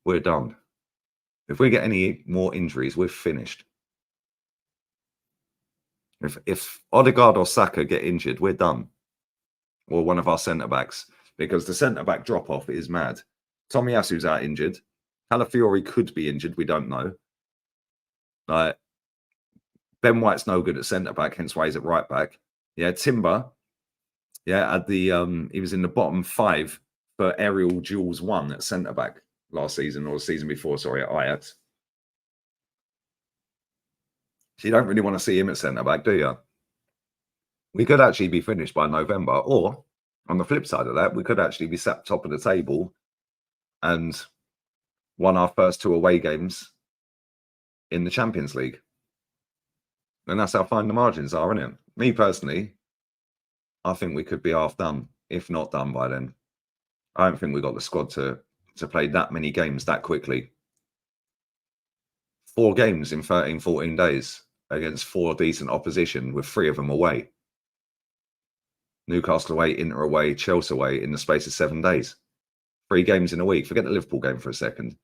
We're done. If we get any more injuries, we're finished. If Odegaard or Saka get injured, we're done. Or one of our centre-backs. Because the centre-back drop-off is mad. Tomiyasu's out injured. Calafiori could be injured. We don't know. Ben White's no good at centre-back, hence why he's at right-back. Yeah, Timber. Yeah, at the he was in the bottom 5 for aerial duels 1 at centre-back last season, or the season before, sorry, at Ajax. So you don't really want to see him at centre-back, do you? We could actually be finished by November, or on the flip side of that, we could actually be sat top of the table and won our first 2 away games in the Champions League. And that's how fine the margins are, isn't it? Me personally, I think we could be half done, if not done by then. I don't think we got the squad to play that many games that quickly. 4 games in 13, 14 days against 4 decent opposition with 3 of them away. Newcastle away, Inter away, Chelsea away in the space of 7 days. 3 games in a week. Forget the Liverpool game for a second.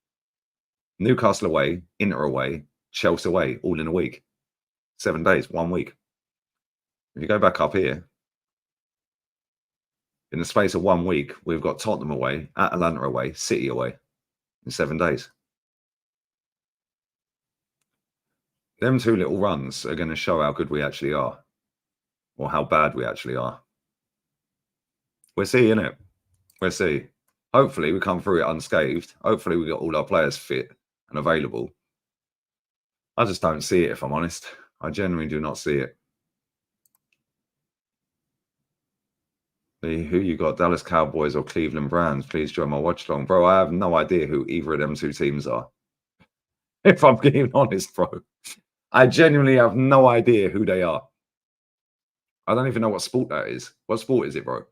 Newcastle away, Inter away, Chelsea away, all in a week. 7 days, 1 week. If you go back up here, In the space of 1 week, we've got Tottenham away, Atalanta away, City away in 7 days. Them 2 little runs are going to show how good we actually are, or how bad we actually are. We'll see, innit? We'll see. Hopefully, we come through it unscathed. Hopefully, we got all our players fit and available. I just don't see it, if I'm honest. I genuinely do not see it. Who you got? Dallas Cowboys or Cleveland Browns? Please join my watch along. Bro, I have no idea who either of them 2 teams are. If I'm being honest, bro. I genuinely have no idea who they are. I don't even know what sport that is. What sport is it, bro?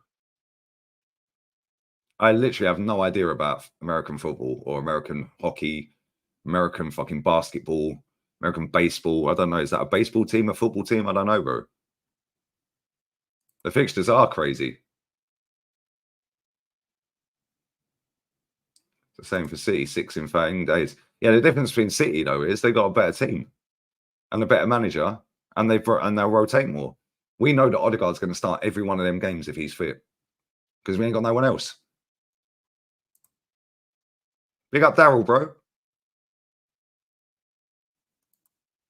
I literally have no idea about American football or American hockey, American fucking basketball, American baseball. I don't know. Is that a baseball team, a football team? I don't know, bro. The fixtures are crazy. The same for City, 6 in 13 days. Yeah, the difference between City, though, is they've got a better team and a better manager, and they'll rotate more. We know that Odegaard's going to start every one of them games if he's fit, because we ain't got no one else. Big up Daryl, bro.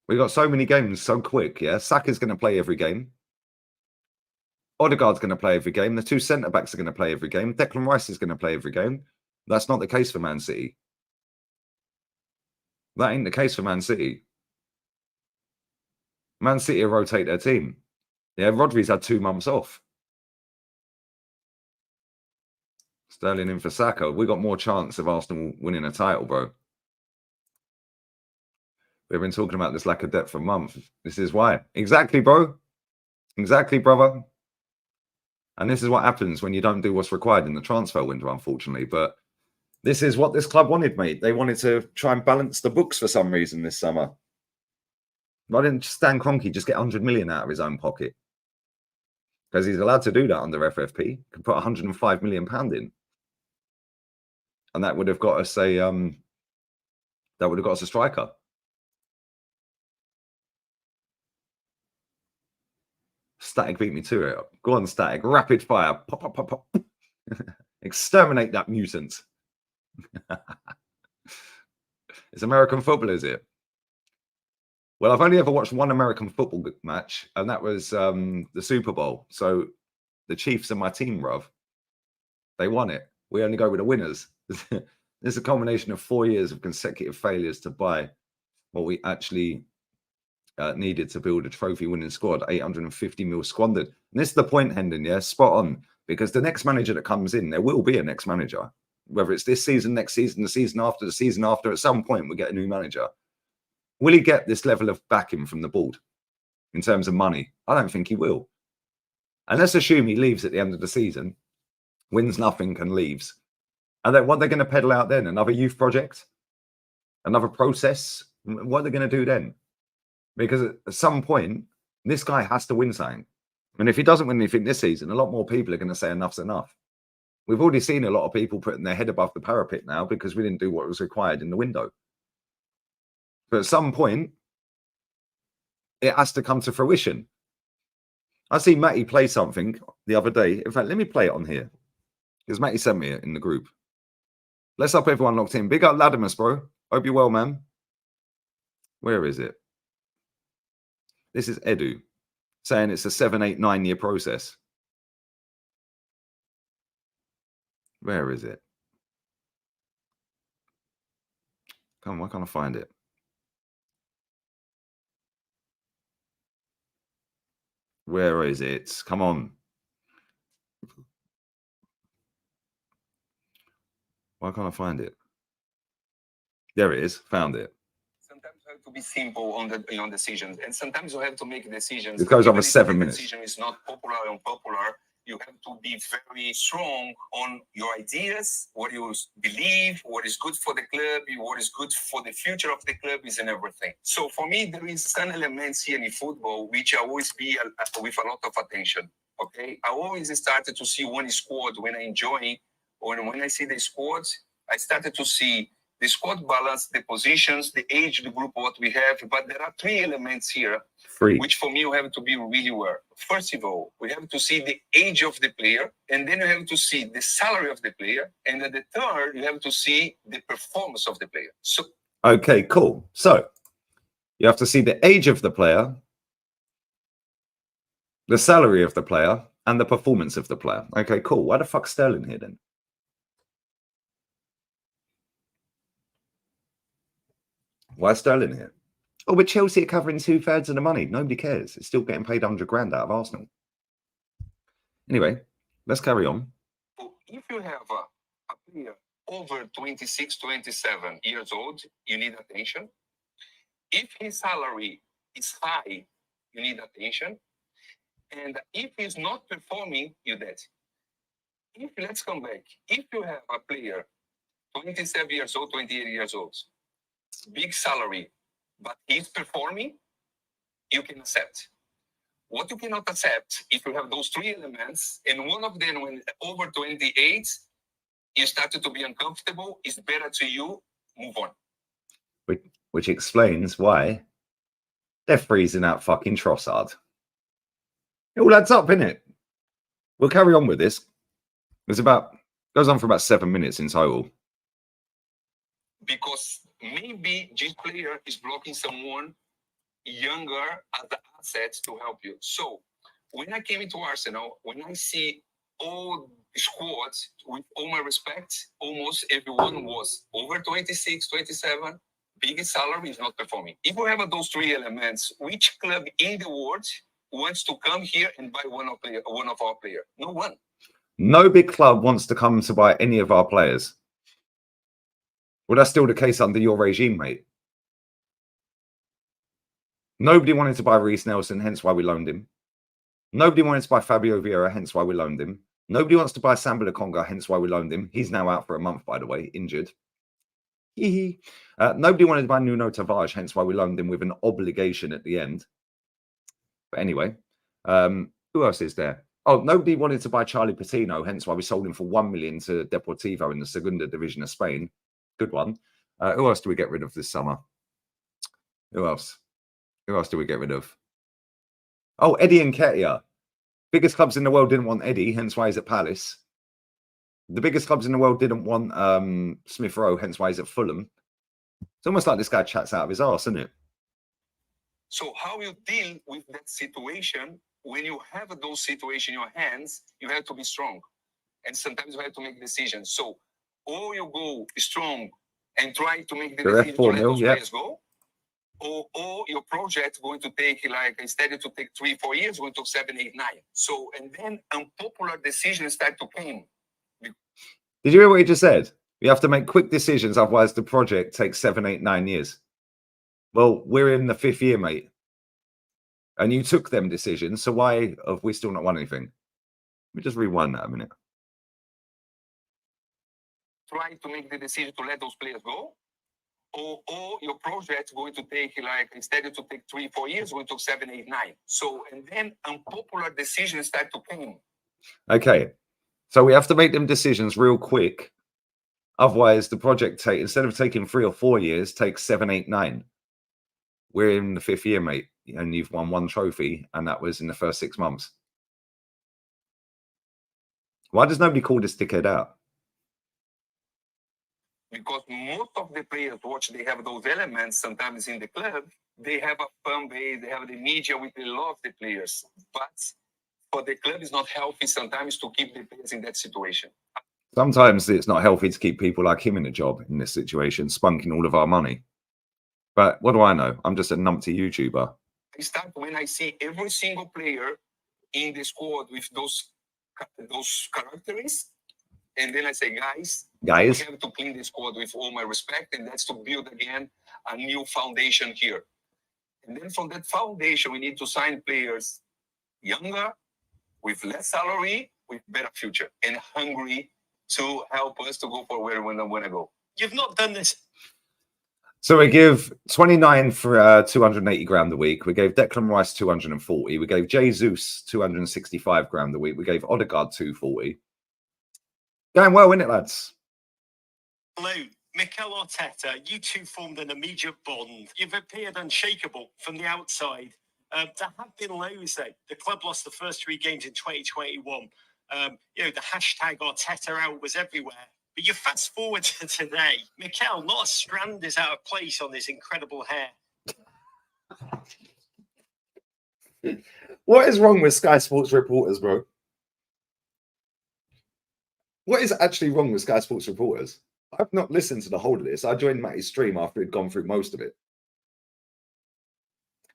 We got so many games so quick, yeah? Saka's going to play every game. Odegaard's going to play every game. The 2 centre-backs are going to play every game. Declan Rice is going to play every game. That's not the case for Man City. That ain't the case for Man City. Man City rotate their team. Yeah, Rodri's had 2 months off. Sterling in for Saka. We got more chance of Arsenal winning a title, bro. We've been talking about this lack of depth for months. This is why. Exactly, bro. Exactly, brother. And this is what happens when you don't do what's required in the transfer window, unfortunately. But this is what this club wanted, mate. They wanted to try and balance the books for some reason this summer. Why didn't Stan Kroenke just get 100 million out of his own pocket? Because he's allowed to do that under FFP. Can put 105 million pound in, and that would have got us a striker. Static beat me to it. Go on, Static. Rapid fire. Pop, pop, pop, pop. Exterminate that mutant. It's American football, is it? Well, I've only ever watched one American football match, and that was the Super Bowl. So the Chiefs are my team, bruv. They won it. We only go with the winners. There's a combination of 4 years of consecutive failures to buy what we actually needed to build a trophy-winning squad. 850 mil squandered. And this is the point, Hendon, yeah? Spot on. Because the next manager that comes in, there will be a next manager. Whether it's this season, next season, the season after, at some point we get a new manager. Will he get this level of backing from the board in terms of money? I don't think he will. And let's assume he leaves at the end of the season, wins nothing and leaves. And then what they're going to peddle out then? Another youth project? Another process? What are they going to do then? Because at some point, this guy has to win something. And if he doesn't win anything this season, a lot more people are going to say enough's enough. We've already seen a lot of people putting their head above the parapet now because we didn't do what was required in the window. But at some point, it has to come to fruition. I see Matty play something the other day. In fact, let me play it on here. Because Matty sent me it in the group. Let's up everyone locked in. Big up Latimus, bro. Hope you're well, man. Where is it? This is Edu saying it's a 7, 8, 9 year process. Where is it? Come on, why can't I find it? Where is it? Come on. Why can't I find it? There it is. Found it. Sometimes you have to be simple on decisions, and sometimes you have to make decisions. It goes on for 7 minutes. The decision is not popular or unpopular. You have to be very strong on your ideas, what you believe, what is good for the club, what is good for the future of the club is and everything. So for me, there is some elements here in football which I always be with a lot of attention. Okay, I always started to see one squad when I enjoy, or when I see the squads, I started to see the squad balance, the positions, the age, the group, what we have. But there are three elements here, which for me you have to be really aware. First of all, we have to see the age of the player, and then you have to see the salary of the player, and then the third, you have to see the performance of the player. So, okay, cool. So you have to see the age of the player, the salary of the player, and the performance of the player. Okay, cool. Why the fuck's Sterling here then? Why is Sterling here? Oh, but Chelsea are covering 2/3 of the money. Nobody cares. It's still getting paid 100 grand out of Arsenal. Anyway, let's carry on. If you have a player over 26, 27 years old, you need attention. If his salary is high, you need attention. And if he's not performing, you're dead. Let's come back. If you have a player 27 years old, 28 years old, big salary, but he's performing, you can accept. What you cannot accept, if you have those three elements, and one of them, when over 28, you started to be uncomfortable, it's better to you, move on. Which explains why they're freezing out fucking Trossard. It all adds up, innit? We'll carry on with this. Goes on for about 7 minutes in total. Because maybe this player is blocking someone younger as the assets to help you. So when I came into Arsenal, when I see all squads, with all my respect, almost everyone was over 26, 27, biggest salary is not performing. If we have those three elements, which club in the world wants to come here and buy one of our players? No one. No big club wants to come to buy any of our players. Well, that's still the case under your regime, mate. Nobody wanted to buy Reece Nelson, hence why we loaned him. Nobody wanted to buy Fabio Vieira, hence why we loaned him. Nobody wants to buy Samba Lokonga, hence why we loaned him. He's now out for a month, by the way, injured. Nobody wanted to buy Nuno Tavares, hence why we loaned him with an obligation at the end. But anyway, who else is there? Oh, nobody wanted to buy Charlie Patino, hence why we sold him for 1 million to Deportivo in the Segunda Division of Spain. Good one. Who else do we get rid of this summer? Who else? Who else do we get rid of? Oh, Eddie Nketiah. Biggest clubs in the world didn't want Eddie, hence why he's at Palace. The biggest clubs in the world didn't want Smith Rowe, hence why he's at Fulham. It's almost like this guy chats out of his arse, isn't it? So how you deal with that situation, when you have those situations in your hands, you have to be strong. And sometimes you have to make decisions. So, or you go strong and try to make the decision to let those players go, or your project going to take, like, instead to take 3-4 years, going to 7, 8, 9. So, and then unpopular decisions start to come. Did you hear what he just said? You have to make quick decisions, otherwise the project takes 7, 8, 9 years. Well, we're in the 5th year, mate. And you took them decisions, so why have we still not won anything? Let me just rewind that a minute. Try to make the decision to let those players go, or your project going to take, like, instead to take 3-4 years, going to 7, 8, 9. So, and then unpopular decisions start to come. Okay, so we have to make them decisions real quick. Otherwise, the project instead of taking 3 or 4 years, takes 7, 8, 9. We're in the 5th year, mate, and you've won 1 trophy, and that was in the first 6 months. Why does nobody call this dickhead out? Because most of the players they have those elements sometimes in the club. They have a fan base, they have the media, which they love the players. But for the club, it's not healthy sometimes to keep the players in that situation. Sometimes it's not healthy to keep people like him in a job in this situation, spunking all of our money. But what do I know? I'm just a numpty YouTuber. I start when I see every single player in the squad with those characteristics. And then I say, guys, we have to clean the squad with all my respect, and that's to build again a new foundation here. And then from that foundation, we need to sign players younger, with less salary, with better future, and hungry to help us to go for where we want to go. You've not done this. So we give 29 for 280 grand a week. We gave Declan Rice 240. We gave Jesus 265 grand a week. We gave Odegaard 240. Going well, isn't it, lads? Hello. Mikel Arteta, you two formed an immediate bond. You've appeared unshakable from the outside. There have been lows, though. The club lost the first 3 games in 2021. The hashtag Arteta out was everywhere. But you fast forward to today. Mikel, not a strand is out of place on his incredible hair. What is wrong with Sky Sports reporters, bro? What is actually wrong with Sky Sports reporters? I've not listened to the whole of this. I joined Matty's stream after he'd gone through most of it.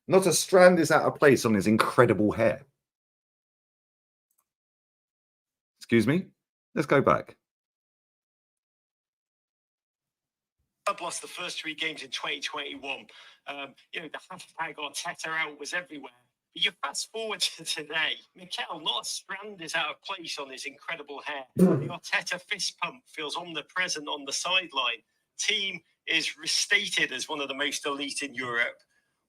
Not a strand is out of place on his incredible hair. Excuse me? Let's go back. Club lost the first 3 games in 2021. The hashtag Arteta out was everywhere. But you fast forward to today. Mikel, not a strand is out of place on his incredible hair. The Arteta fist pump feels omnipresent on the sideline. Team is restated as one of the most elite in Europe.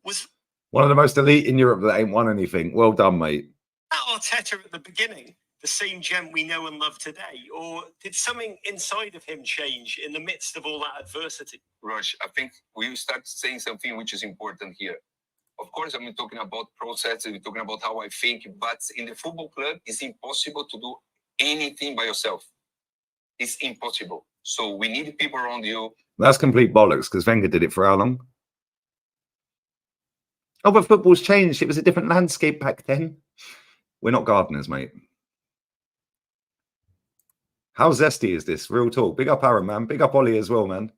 Was one of the most elite in Europe that ain't won anything. Well done, mate. That Arteta at the beginning, the same gem we know and love today? Or did something inside of him change in the midst of all that adversity? Rush, I think we start saying something which is important here. Of course, I'm talking about process, we're talking about how I think, but in the football club, it's impossible to do anything by yourself. It's impossible. So we need people around you. That's complete bollocks, because Wenger did it for how long? Oh, but football's changed. It was a different landscape back then. We're not gardeners, mate. How zesty is this? Real talk. Big up Aaron, man. Big up Ollie as well, man.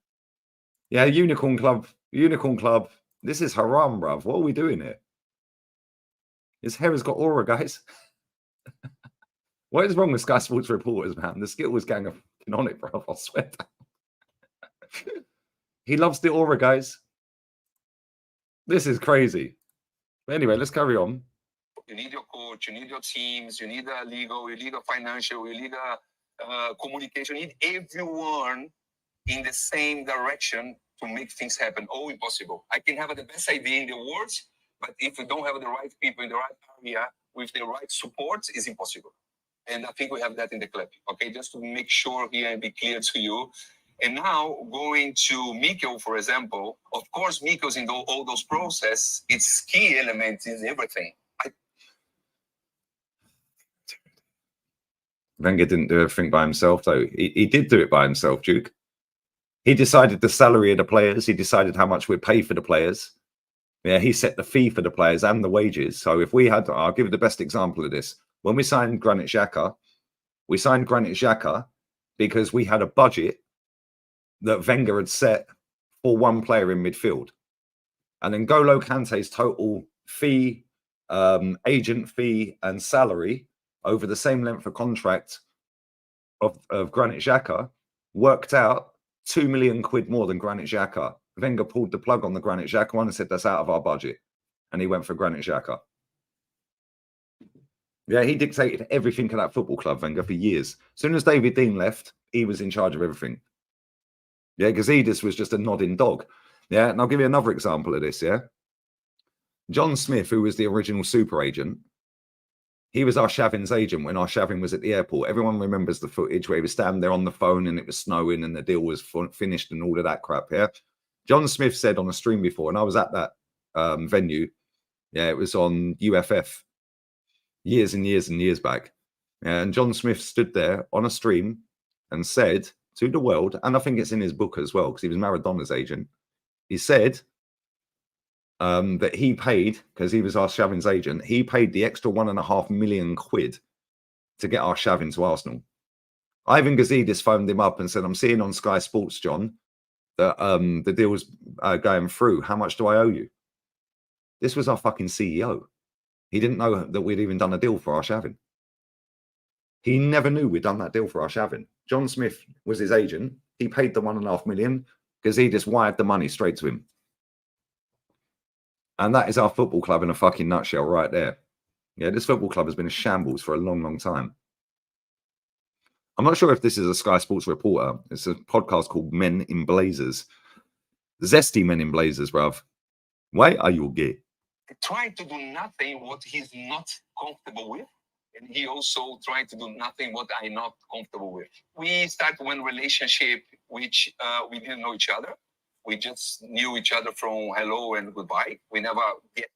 Yeah, Unicorn Club. Unicorn Club. This is haram, bruv. What are we doing here? His hair has got aura, guys. What is wrong with Sky Sports reporters, man? The Skittles gang are on it, bruv. I swear. He loves the aura, guys. This is crazy. But anyway, let's carry on. You need your coach, you need your teams, you need a legal, you need a financial, you need a communication, you need everyone in the same direction to make things happen. Oh, impossible. I can have the best idea in the world, but if we don't have the right people in the right area with the right support, it's impossible. And I think we have that in the club. Okay, just to make sure here and be clear to you. And now going to Mikel, for example, of course, Mikel's in all those processes, it's key elements in everything. Wenger didn't do everything by himself, though. He did do it by himself, Duke. He decided the salary of the players. He decided how much we'd pay for the players. Yeah, he set the fee for the players and the wages. So if we had, I'll give you the best example of this. When we signed Granit Xhaka, we signed Granit Xhaka because we had a budget that Wenger had set for one player in midfield. And then N'Golo Kante's total fee, agent fee and salary over the same length of contract of Granit Xhaka worked out 2 million quid more than Granit Xhaka. Wenger pulled the plug on the Granit Xhaka one and said, that's out of our budget. And he went for Granit Xhaka. Yeah, he dictated everything at that football club, Wenger, for years. As soon as David Dean left, he was in charge of everything. Yeah, Gazidis was just a nodding dog. Yeah, and I'll give you another example of this, yeah? John Smith, who was the original super agent, he was Arshavin's agent when Arshavin was at the airport. Everyone remembers the footage where he was standing there on the phone and it was snowing and the deal was finished and all of that crap, yeah? John Smith said on a stream before, and I was at that venue, yeah, it was on UFF years and years and years back. And John Smith stood there on a stream and said to the world, and I think it's in his book as well, because he was Maradona's agent, he said that he paid, because he was Arshavin's agent, he paid the extra 1.5 million quid to get Arshavin to Arsenal. Ivan Gazidis phoned him up and said, I'm seeing on Sky Sports, John, that the deal's going through. How much do I owe you? This was our fucking CEO. He didn't know that we'd even done a deal for Arshavin. He never knew we'd done that deal for Arshavin. John Smith was his agent. He paid the 1.5 million because he just wired the money straight to him. And that is our football club in a fucking nutshell right there. Yeah, this football club has been a shambles for a long, long time. I'm not sure if this is a Sky Sports reporter. It's a podcast called Men in Blazers. Zesty Men in Blazers, bruv. Why are you gay? Trying to do nothing what he's not comfortable with. and he also tried to do nothing what I'm not comfortable with. We started one relationship which we didn't know each other. We just knew each other from hello and goodbye. We never get,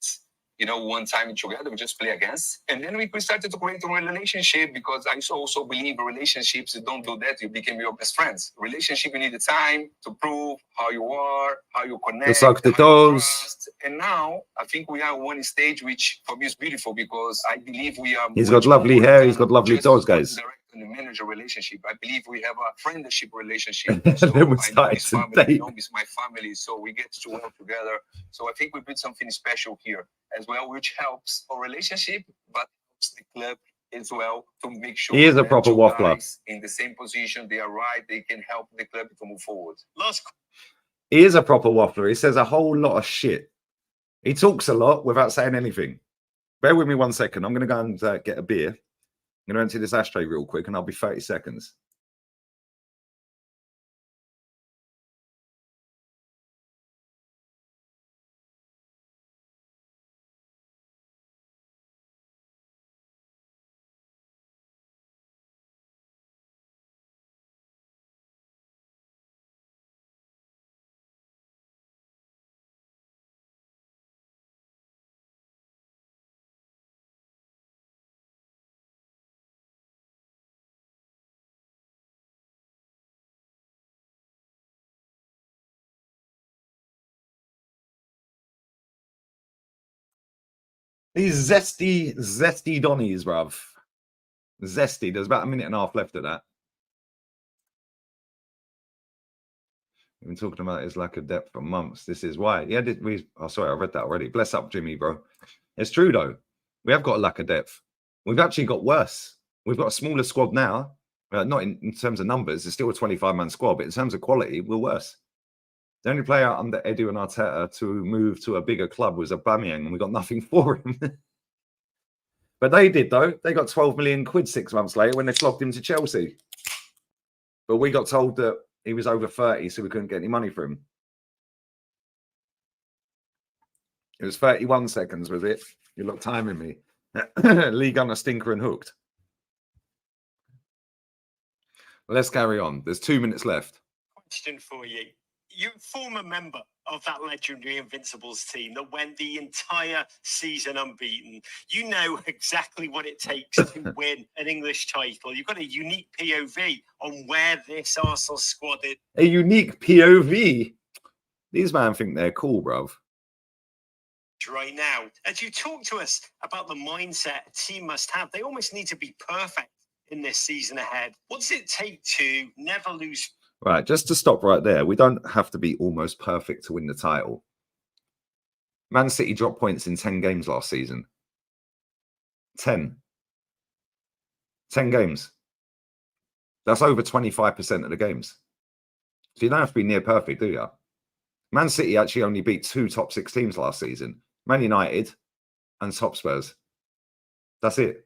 one time together. We just play against. And then we started to create a relationship because I also believe in relationships. You don't do that, you become your best friends. Relationship, you need the time to prove how you are, how you connect. Suck the toes. And now I think we are one stage which for me is beautiful because I believe we are. He's got lovely hair. He's got lovely toes, guys. In the manager relationship, I believe we have a friendship relationship. So Then we I know started his to family, date. he knows my family, so we get to work together. So I think we put something special here as well, which helps our relationship, but helps the club as well to make sure He is a that proper two waffler. guys in the same position, they are right, they can help the club to move forward. He is a proper waffler. He says a whole lot of shit. He talks a lot without saying anything. Bear with me 1 second. I'm going to go and get a beer. I'm going to empty this ashtray real quick and I'll be 30 seconds. These zesty Donnies, bruv. Zesty. There's about a minute and a half left of that. We've been talking about his lack of depth for months. This is why. Yeah, sorry, I read that already. Bless up, Jimmy, bro. It's true, though. We have got a lack of depth. We've actually got worse. We've got a smaller squad now. Not in terms of numbers. It's still a 25-man squad, but in terms of quality, we're worse. The only player under Edu and Arteta to move to a bigger club was Aubameyang, and we got nothing for him. But they did, though. They got 12 million quid 6 months later when they flogged him to Chelsea. But we got told that he was over 30, so we couldn't get any money for him. It was 31 seconds, was it? You look timing me. League on a stinker and hooked. Let's carry on. There's 2 minutes left. Question for you. You're a former member of that legendary Invincibles team that went the entire season unbeaten. You know exactly what it takes to win an English title. You've got a unique POV on where this Arsenal squad is. A unique POV? These men think they're cool, bruv. Right now, as you talk to us about the mindset a team must have, they almost need to be perfect in this season ahead. What does it take to never lose? Right, just to stop right there, we don't have to be almost perfect to win the title. Man City dropped points in 10 games last season. 10 games. That's over 25% of the games. So you don't have to be near perfect, do you? Man City actually only beat 2 top 6 teams last season. Man United and Top Spurs. That's it.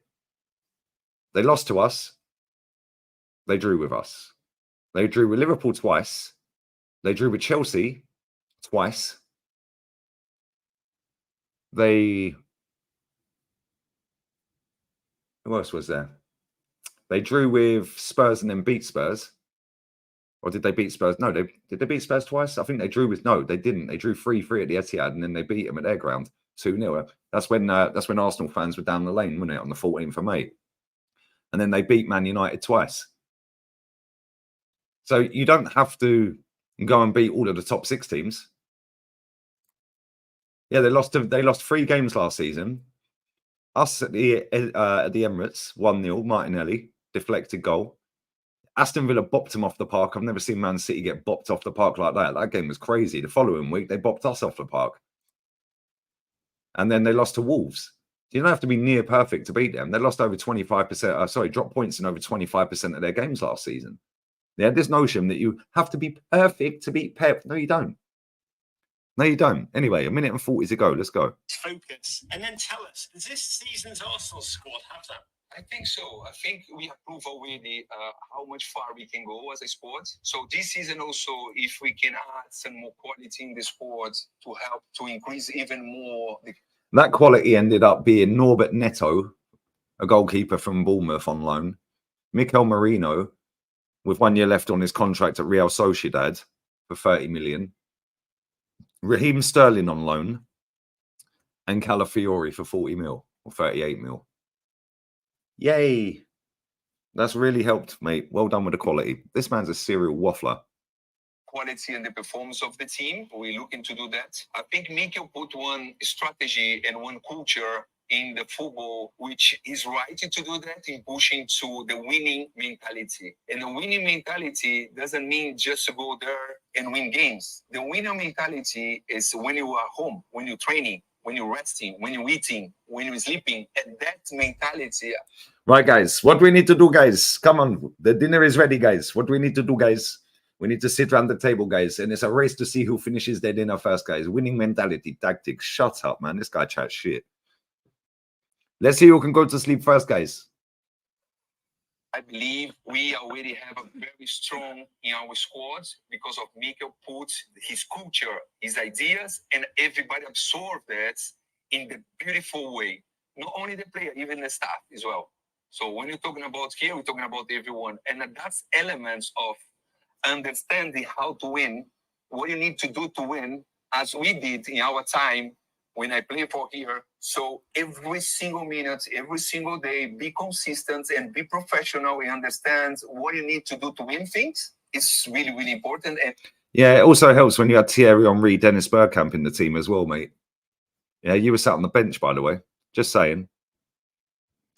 They lost to us. They drew with us. They drew with Liverpool twice. They drew with Chelsea twice. Who else was there? They drew with Spurs and then beat Spurs. Or did they beat Spurs? No, did they beat Spurs twice? I think they drew with... No, they didn't. They drew 3-3 at the Etihad and then they beat them at their ground 2-0. That's when Arsenal fans were down the lane, wasn't it, on the 14th of May. And then they beat Man United twice. So you don't have to go and beat all of the top 6 teams. Yeah, they lost 3 games last season. Us at the Emirates, 1-0, Martinelli, deflected goal. Aston Villa bopped them off the park. I've never seen Man City get bopped off the park like that. That game was crazy. The following week, they bopped us off the park. And then they lost to Wolves. You don't have to be near perfect to beat them. They lost over 25%, dropped points in over 25% of their games last season. They had this notion that you have to be perfect to beat Pep. No, you don't. No, you don't. Anyway, 1 minute and 40 to go. Let's go. Focus. And then tell us, does this season's Arsenal squad have that? I think so. I think we have proved already how much far we can go as a sport. So this season also, if we can add some more quality in the sport to help to increase even more. That quality ended up being Norbert Neto, a goalkeeper from Bournemouth on loan. Mikel Merino, with 1 year left on his contract at Real Sociedad for 30 million. Raheem Sterling on loan. And Calafiori for 40 mil or 38 mil. Yay. That's really helped, mate. Well done with the quality. This man's a serial waffler. Quality and the performance of the team. We're looking to do that. I think Mikel put one strategy and one culture in the football, which is right to do that, in pushing to the winning mentality. And the winning mentality doesn't mean just to go there and win games. The winning mentality is when you are home, when you're training, when you're resting, when you're eating, when you're sleeping. And that mentality. Right, guys. What do we need to do, guys? Come on. The dinner is ready, guys. What do we need to do, guys? We need to sit around the table, guys. And it's a race to see who finishes their dinner first, guys. Winning mentality, tactics. Shut up, man. This guy chats shit. Let's see who can go to sleep first, guys. I believe we already have a very strong in our squads because of Mikel put his culture, his ideas, and everybody absorb that in the beautiful way. Not only the player, even the staff as well. So when you're talking about here, we're talking about everyone. And that's elements of understanding how to win, what you need to do to win, as we did in our time when I play for here. So every single minute, every single day, be consistent and be professional and understand what you need to do to win things. It's really, really important. And yeah, it also helps when you had Thierry Henry, Dennis Bergkamp in the team as well, mate. Yeah, you were sat on the bench, by the way. Just saying.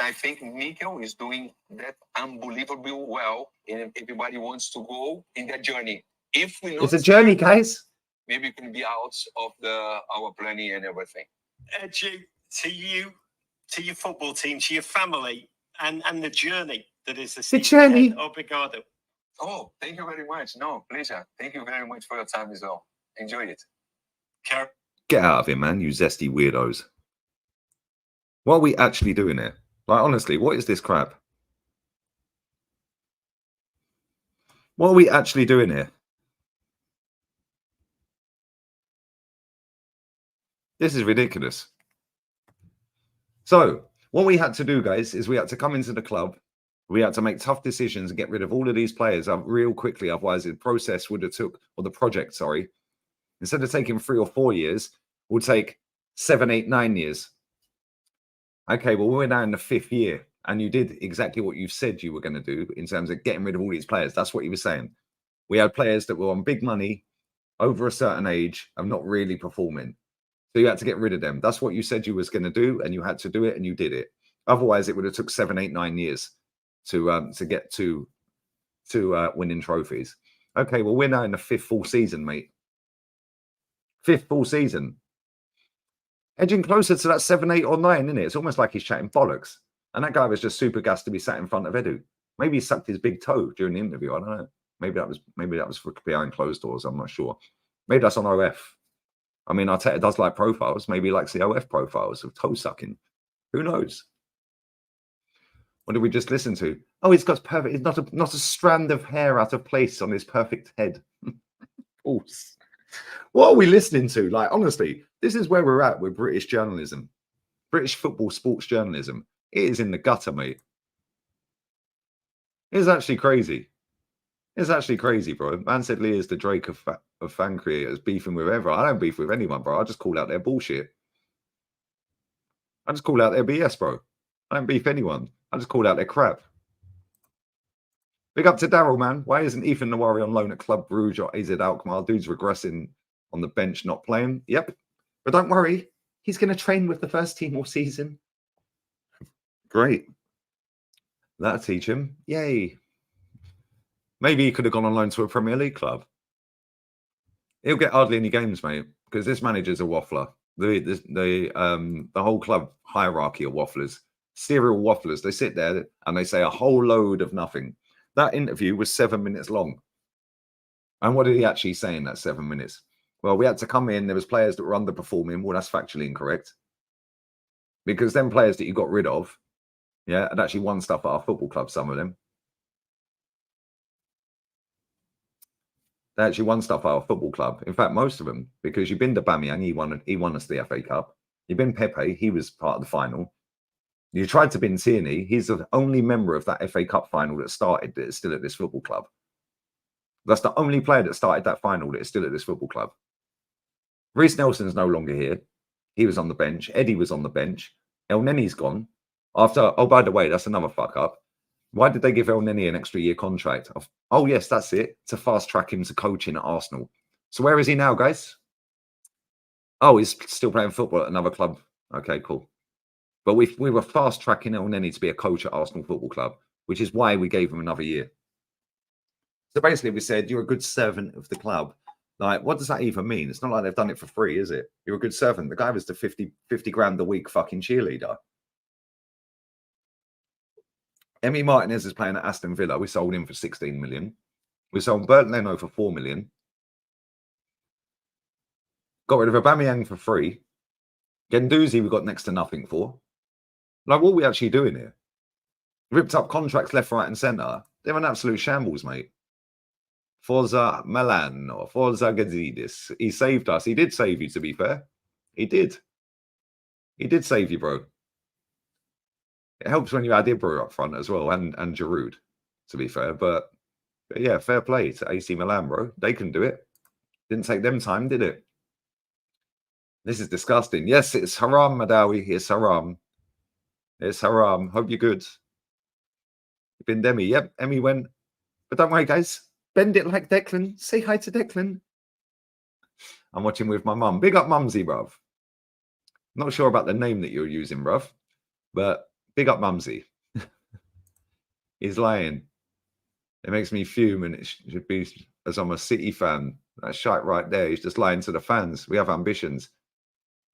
I think Mikel is doing that unbelievably well, and everybody wants to go in that journey. If we know it's a journey, guys. Maybe it can be out of our planning and everything. To you, to your football team, to your family, and the journey that is the journey. Obrigado. Oh, thank you very much. No, pleasure. Thank you very much for your time as well. Enjoy it. Get out of here, man, you zesty weirdos. What are we actually doing here? Like, honestly, what is this crap? What are we actually doing here? This is ridiculous. So, what we had to do, guys, is we had to come into the club. We had to make tough decisions and get rid of all of these players real quickly. Otherwise, the process would have took, or the project, sorry, instead of taking 3 or 4 years, would take 7, 8, 9 years. Okay, well, we're now in the 5th year, and you did exactly what you said you were going to do in terms of getting rid of all these players. That's what you were saying. We had players that were on big money, over a certain age, and not really performing. So you had to get rid of them. That's what you said you was going to do, and you had to do it, and you did it. Otherwise, it would have took 7, 8, 9 years to get to winning trophies. Okay, well, we're now in the 5th full season, mate. 5th full season. Edging closer to that 7, 8, or 9, isn't it? It's almost like he's chatting bollocks. And that guy was just super gassed to be sat in front of Edu. Maybe he sucked his big toe during the interview. I don't know. Maybe that was for behind closed doors. I'm not sure. Maybe that's on OF. I mean, Arteta does like profiles. Maybe he likes the OF profiles of toe sucking. Who knows? What did we just listen to? Oh, he's got perfect. It's not a strand of hair out of place on his perfect head. What are we listening to? Like, honestly, this is where we're at with British journalism, British football sports journalism. It is in the gutter, mate. It's actually crazy. It's actually crazy, bro. Man said Lee is the Drake of fan creators, beefing with everyone. I don't beef with anyone, bro. I just call out their bullshit. I just call out their BS, bro. I don't beef anyone. I just call out their crap. Big up to Daryl, man. Why isn't Ethan Nawari on loan at Club Brugge or AZ Alkmaar? Dude's regressing on the bench, not playing. Yep. But don't worry. He's going to train with the first team all season. Great. That'll teach him. Yay. Maybe he could have gone on loan to a Premier League club. He'll get hardly any games, mate, because this manager's a waffler. The whole club hierarchy of wafflers. Serial wafflers. They sit there and they say a whole load of nothing. That interview was 7 minutes long. And what did he actually say in that 7 minutes? Well, we had to come in. There was players that were underperforming. Well, that's factually incorrect. Because them players that you got rid of, yeah, had actually won stuff at our football club, some of them. They actually won stuff at our football club. In fact, most of them, because you've been to Bamian, he won us the FA Cup. You've been Pepe, he was part of the final. You tried to bin Tierney. He's the only member of that FA Cup final that started that is still at this football club. That's the only player that started that final that is still at this football club. Reece Nelson's no longer here. He was on the bench. Eddie was on the bench. El Neni's gone. After, oh, by the way, that's another fuck up. Why did they give El Neni an extra year contract? Oh, yes, that's it. To fast track him to coaching at Arsenal. So where is he now, guys? Oh, he's still playing football at another club. Okay, cool. But we were fast tracking El Neni to be a coach at Arsenal Football Club, which is why we gave him another year. So basically, we said, you're a good servant of the club. Like, what does that even mean? It's not like they've done it for free, is it? You're a good servant. The guy was the 50 grand a week fucking cheerleader. Emi Martinez is playing at Aston Villa. We sold him for 16 million. We sold Bert Leno for 4 million. Got rid of Aubameyang for free. Guendouzi we got next to nothing for. Like, what are we actually doing here? Ripped up contracts left, right, and centre. They're an absolute shambles, mate. Forza Milan or Forza Gazidis. He saved us. He did save you, to be fair. He did. He did save you, bro. It helps when you add Ibra up front as well, and Giroud, to be fair. But yeah, fair play to AC Milan, bro. They can do it. Didn't take them time, did it? This is disgusting. Yes, it's haram, Madawi. It's haram. It's haram. Hope you're good. You've been Demi. Yep, Emmy went. But don't worry, guys. Bend it like Declan. Say hi to Declan. I'm watching with my mum. Big up Mumsy, bruv. Not sure about the name that you're using, bruv. But big up Mumsy. He's lying. It makes me fume, and it should be, as I'm a City fan. That shite right there. He's just lying to the fans. We have ambitions.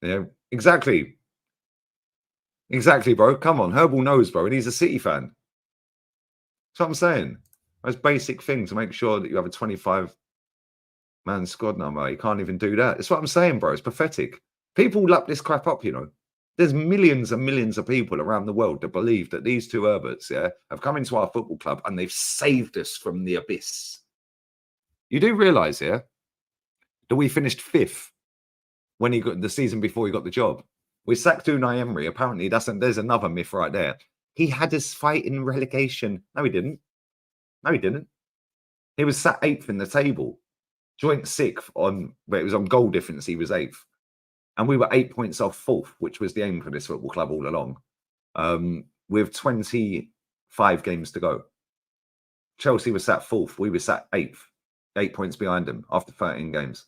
Yeah, exactly. Exactly, bro. Come on. Herbal knows, bro. And he's a City fan. That's what I'm saying. Most basic thing to make sure that you have a 25-man squad number. You can't even do that. That's what I'm saying, bro. It's pathetic. People lap this crap up, you know. There's millions and millions of people around the world that believe that these two Herberts, yeah, have come into our football club and they've saved us from the abyss. You do realise, yeah, that we finished 5th when he got the season before he got the job. We sacked Unai Emery. Apparently, there's another myth right there. He had us fighting relegation. No, he didn't. No, he didn't. He was sat 8th in the table, joint 6th on, but it was on goal difference. He was 8th. And we were 8 points off 4th, which was the aim for this football club all along, with 25 games to go. Chelsea was sat 4th. We were sat 8th, 8 points behind them after 13 games.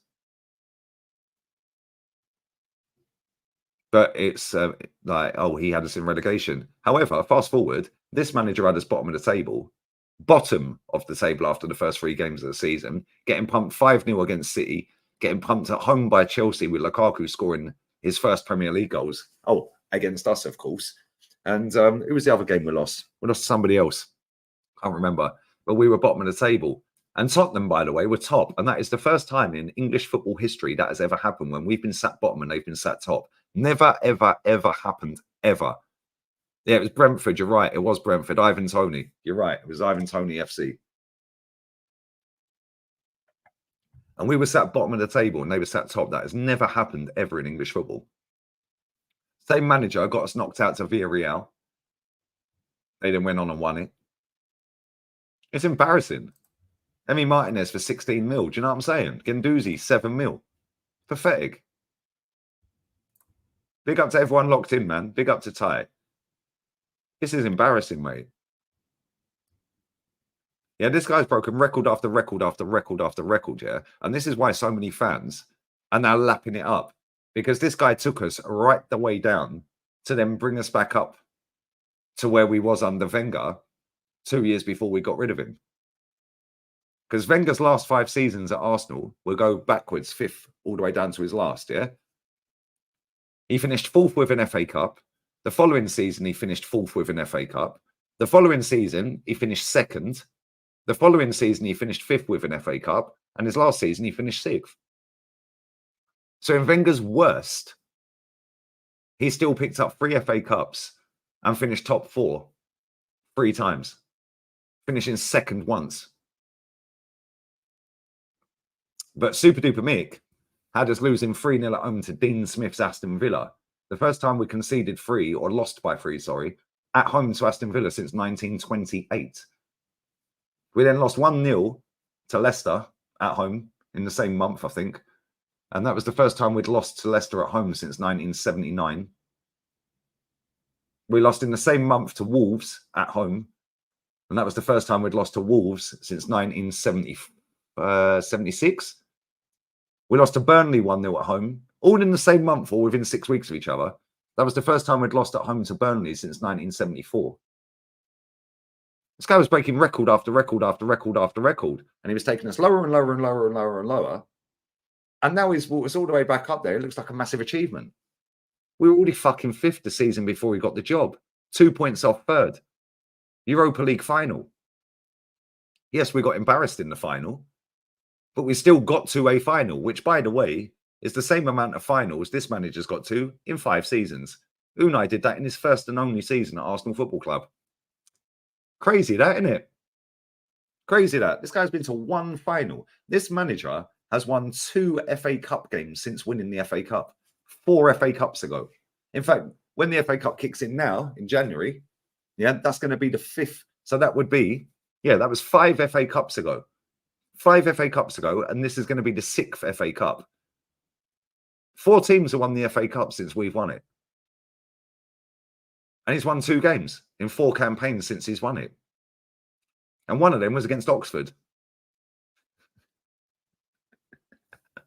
But it's like, oh, he had us in relegation. However, fast forward, this manager had us bottom of the table after the first 3 games of the season, getting pumped 5-0 against City, getting pumped at home by Chelsea with Lukaku scoring his first Premier League goals. Oh, against us, of course. And it was the other game we lost. We lost to somebody else. Can't remember. But we were bottom of the table. And Tottenham, by the way, were top. And that is the first time in English football history that has ever happened, when we've been sat bottom and they've been sat top. Never, ever, ever happened, ever. Yeah, it was Brentford. You're right. It was Brentford. Ivan Toney. You're right. It was Ivan Toney FC. And we were sat bottom of the table and they were sat top. That has never happened ever in English football. Same manager got us knocked out to Villarreal. They then went on and won it. It's embarrassing. Emi Martinez for 16 mil. Do you know what I'm saying? Guendouzi, 7 mil. Pathetic. Big up to everyone locked in, man. Big up to Ty. This is embarrassing, mate. Yeah, this guy's broken record after record after record after record, yeah? And this is why so many fans are now lapping it up. Because this guy took us right the way down to then bring us back up to where we was under Wenger 2 years before we got rid of him. Because Wenger's last 5 seasons at Arsenal will go backwards, 5th, all the way down to his last, yeah? He finished 4th with an FA Cup. The following season, he finished 4th with an FA Cup. The following season, he finished 2nd. The following season, he finished 5th with an FA Cup. And his last season, he finished 6th. So in Wenger's worst, he still picked up 3 FA Cups and finished top 4 3 times, finishing 2nd once. But Super Duper Mick had us losing 3-0 at home to Dean Smith's Aston Villa. The first time we conceded 3 or lost by 3, sorry, at home to Aston Villa since 1928. We then lost 1-0 to Leicester at home in the same month, I think. And that was the first time we'd lost to Leicester at home since 1979. We lost in the same month to Wolves at home. And that was the first time we'd lost to Wolves since 1976. We lost to Burnley 1-0 at home, all in the same month or within 6 weeks of each other. That was the first time we'd lost at home to Burnley since 1974. This guy was breaking record after record after record after record. And he was taking us lower and lower and lower and lower and lower. And now he's brought us all the way back up there. It looks like a massive achievement. We were already fucking 5th the season before he got the job. 2 points off 3rd. Europa League final. Yes, we got embarrassed in the final. But we still got to a final, which, by the way, is the same amount of finals this manager's got to in 5 seasons. Unai did that in his first and only season at Arsenal Football Club. Crazy that, isn't it? Crazy that. This guy's been to 1 final. This manager has won 2 FA Cup games since winning the FA Cup. 4 FA Cups ago. In fact, when the FA Cup kicks in now, in January, yeah, that's going to be the 5th. So that would be, yeah, that was 5 FA Cups ago. 5 FA Cups ago, and this is going to be the 6th FA Cup. 4 teams have won the FA Cup since we've won it. And he's won 2 games in 4 campaigns since he's won it. And one of them was against Oxford.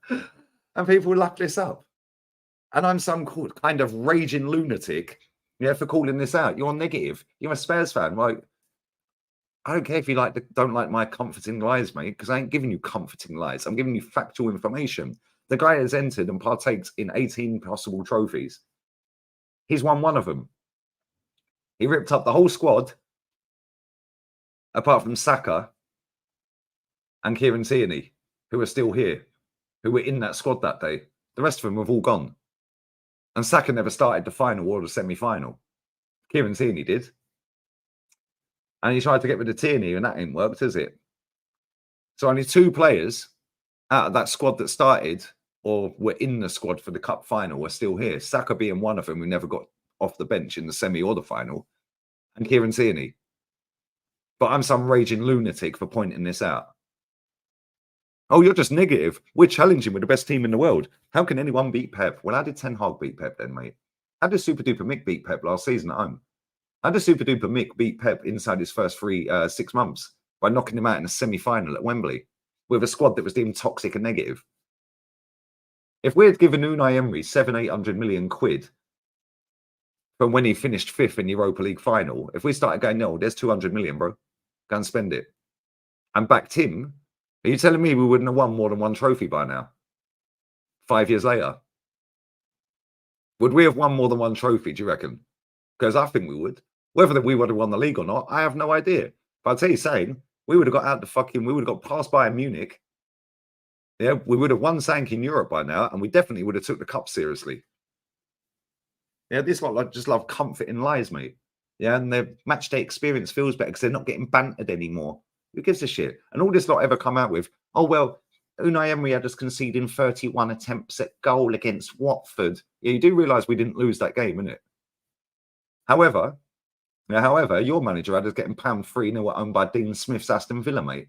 And people luck this up. And I'm some kind of raging lunatic, yeah, for calling this out. You're negative. You're a Spurs fan. Like, I don't care if you don't like my comforting lies, mate, because I ain't giving you comforting lies. I'm giving you factual information. The guy has entered and partakes in 18 possible trophies. He's won 1 of them. He ripped up the whole squad, apart from Saka and Kieran Tierney, who are still here, who were in that squad that day. The rest of them have all gone. And Saka never started the final or the semi-final. Kieran Tierney did. And he tried to get rid of Tierney, and that ain't worked, has it? So only 2 players out of that squad that started or were in the squad for the cup final are still here. Saka being one of them who never got off the bench in the semi or the final. And Kieran Tierney. But I'm some raging lunatic for pointing this out. Oh, you're just negative. We're challenging with the best team in the world. How can anyone beat Pep? Well, how did Ten Hag beat Pep then, mate? How did Super Duper Mick beat Pep last season at home? How did Super Duper Mick beat Pep inside his first 6 months by knocking him out in a semi-final at Wembley with a squad that was deemed toxic and negative? If we had given Unai Emery 700-800 million quid from when he finished 5th in the Europa League final, if we started going, no, there's 200 million, bro, go and spend it, and backed him, are you telling me we wouldn't have won more than 1 trophy by now? 5 years later? Would we have won more than 1 trophy, do you reckon? Because I think we would. Whether we would have won the league or not, I have no idea. But I'll tell you saying, we would have got out we would have got past Bayern Munich. Yeah, we would have won something in Europe by now, and we definitely would have took the cup seriously. Yeah, this lot just love comfort in lies, mate. Yeah, and their match day experience feels better because they're not getting bantered anymore. Who gives a shit? And all this lot ever come out with, oh, well, Unai Emery had us conceding 31 attempts at goal against Watford. Yeah, you do realise we didn't lose that game, innit? However, your manager had us getting pound 3-0 at home by Dean Smith's Aston Villa, mate.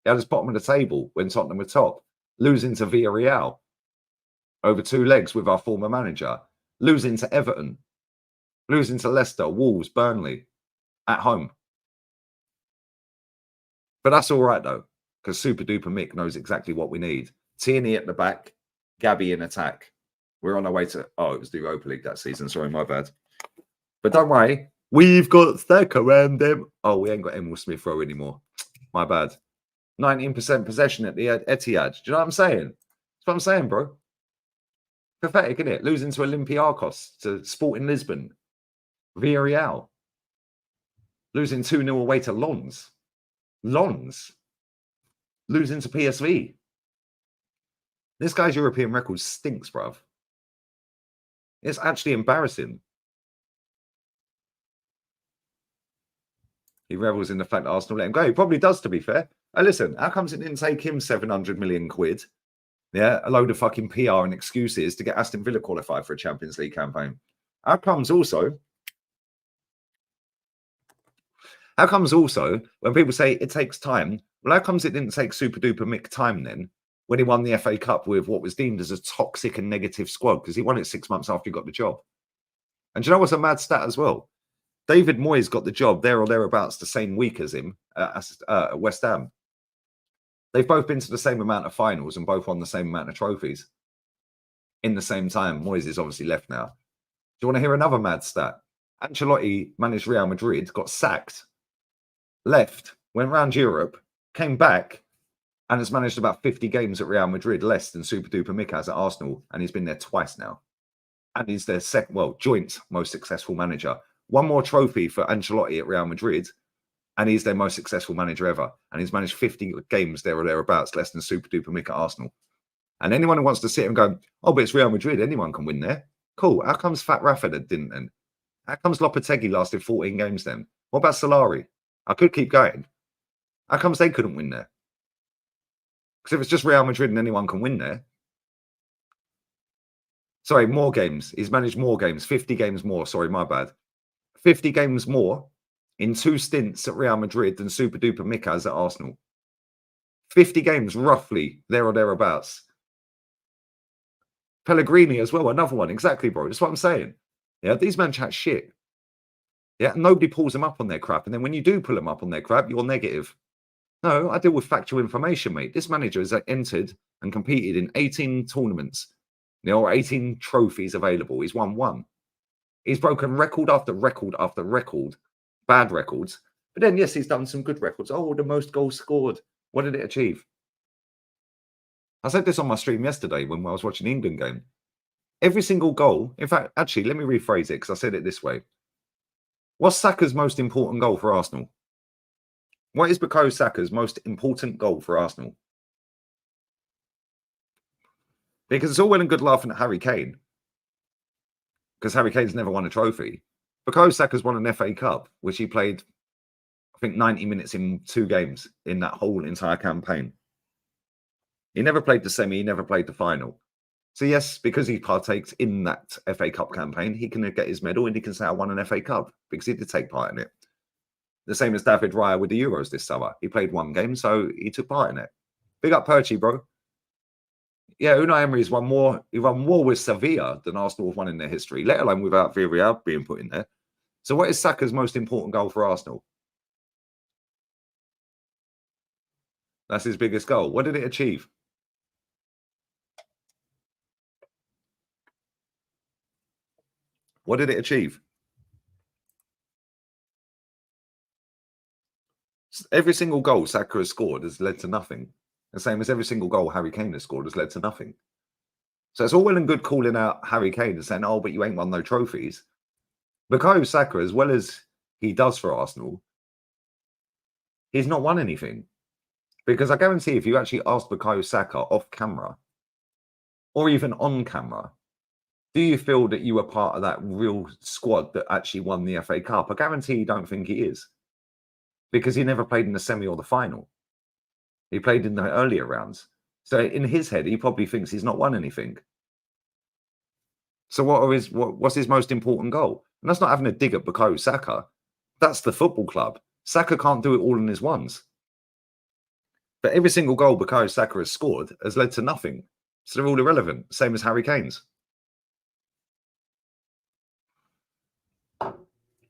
He had us bottom of the table when Tottenham were top, losing to Villarreal over 2 legs with our former manager, losing to Everton, losing to Leicester, Wolves, Burnley at home. But that's all right, though, because Super Duper Mick knows exactly what we need. Tierney at the back, Gabby in attack. We're on our way to... Oh, it was the Europa League that season. Sorry, my bad. But don't worry. We've got Stack around them. Oh, we ain't got Emil Smith Rowe anymore. My bad. 19% possession at the Etihad. Do you know what I'm saying? That's what I'm saying, bro. Pathetic, isn't it? Losing to Olympiacos, to Sporting Lisbon, Villarreal. Losing 2-0 away to Lens. Losing to PSV. This guy's European record stinks, bruv. It's actually embarrassing. He revels in the fact that Arsenal let him go. He probably does, to be fair. Listen, how comes it didn't take him 700 million quid Yeah, a load of fucking PR and excuses to get Aston Villa qualified for a Champions League campaign. How comes also when people say it takes time, well, how comes it didn't take super duper Mick time then when he won the FA Cup with what was deemed as a toxic and negative squad, because he won it 6 months after he got the job? And do you know what's a mad stat as well? David Moyes got the job there or thereabouts the same week as him at West Ham. They've both been to the same amount of finals and both won the same amount of trophies in the same time. Moyes is obviously left now. Do you want to hear another mad stat? Ancelotti managed Real Madrid, got sacked, left, went round Europe, came back, and has managed about 50 games at Real Madrid, less than super duper Mick has at Arsenal, and he's been there twice now. And he's their joint most successful manager. One more trophy for Ancelotti at Real Madrid, and he's their most successful manager ever. And he's managed 50 games there or thereabouts, less than super duper Mick at Arsenal. And anyone who wants to sit and go, oh, but it's Real Madrid, anyone can win there. Cool. How comes Fat Rafa didn't then? How comes Lopetegui lasted 14 games then? What about Solari? I could keep going. How comes they couldn't win there? Because if it's just Real Madrid and anyone can win there. Sorry, more games. He's managed more games, 50 games more. Sorry, my bad. 50 games more in 2 stints at Real Madrid than super duper Mick has at Arsenal. 50 games roughly there or thereabouts. Pellegrini as well, another one. Exactly, bro. That's what I'm saying. Yeah, these men chat shit. Yeah, nobody pulls them up on their crap. And then when you do pull them up on their crap, you're negative. No, I deal with factual information, mate. This manager has entered and competed in 18 tournaments. There are 18 trophies available. He's won 1. He's broken record after record after record, bad records. But then, yes, he's done some good records. Oh, the most goals scored. What did it achieve? I said this on my stream yesterday when I was watching the England game. Every single goal, in fact, actually, let me rephrase it because I said it this way. What's Saka's most important goal for Arsenal? What is Bukayo Saka's most important goal for Arsenal? Because it's all well and good laughing at Harry Kane. Because Harry Kane's never won a trophy. Bukayo Saka's won an FA Cup, which he played, I think, 90 minutes in 2 games in that whole entire campaign. He never played the semi, he never played the final. So yes, because he partakes in that FA Cup campaign, he can get his medal and he can say, I won an FA Cup, because he did take part in it. The same as David Raya with the Euros this summer. He played 1 game, so he took part in it. Big up Perchy, bro. Yeah, Unai Emery's won more. He won more with Sevilla than Arsenal have won in their history, let alone without Villarreal being put in there. So what is Saka's most important goal for Arsenal? That's his biggest goal. What did it achieve? What did it achieve? Every single goal Saka has scored has led to nothing. The same as every single goal Harry Kane has scored has led to nothing. So it's all well and good calling out Harry Kane and saying, oh, but you ain't won no trophies. Bukayo Saka, as well as he does for Arsenal, he's not won anything. Because I guarantee if you actually asked Bukayo Saka off camera, or even on camera, do you feel that you were part of that real squad that actually won the FA Cup? I guarantee you don't think he is. Because he never played in the semi or the final. He played in the earlier rounds. So in his head, he probably thinks he's not won anything. So what's his most important goal? And that's not having a dig at Bukayo Saka. That's the football club. Saka can't do it all in his ones. But every single goal Bukayo Saka has scored has led to nothing. So they're all irrelevant. Same as Harry Kane's.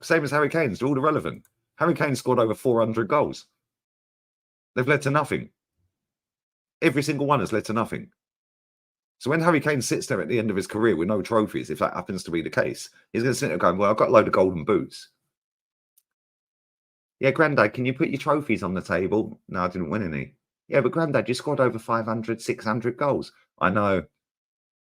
Same as Harry Kane's. They're all irrelevant. Harry Kane scored over 400 goals. They've led to nothing. Every single one has led to nothing. So when Harry Kane sits there at the end of his career with no trophies, if that happens to be the case, he's going to sit there going, well, I've got a load of golden boots. Yeah, Grandad, can you put your trophies on the table? No, I didn't win any. Yeah, but Grandad, you scored over 500, 600 goals. I know,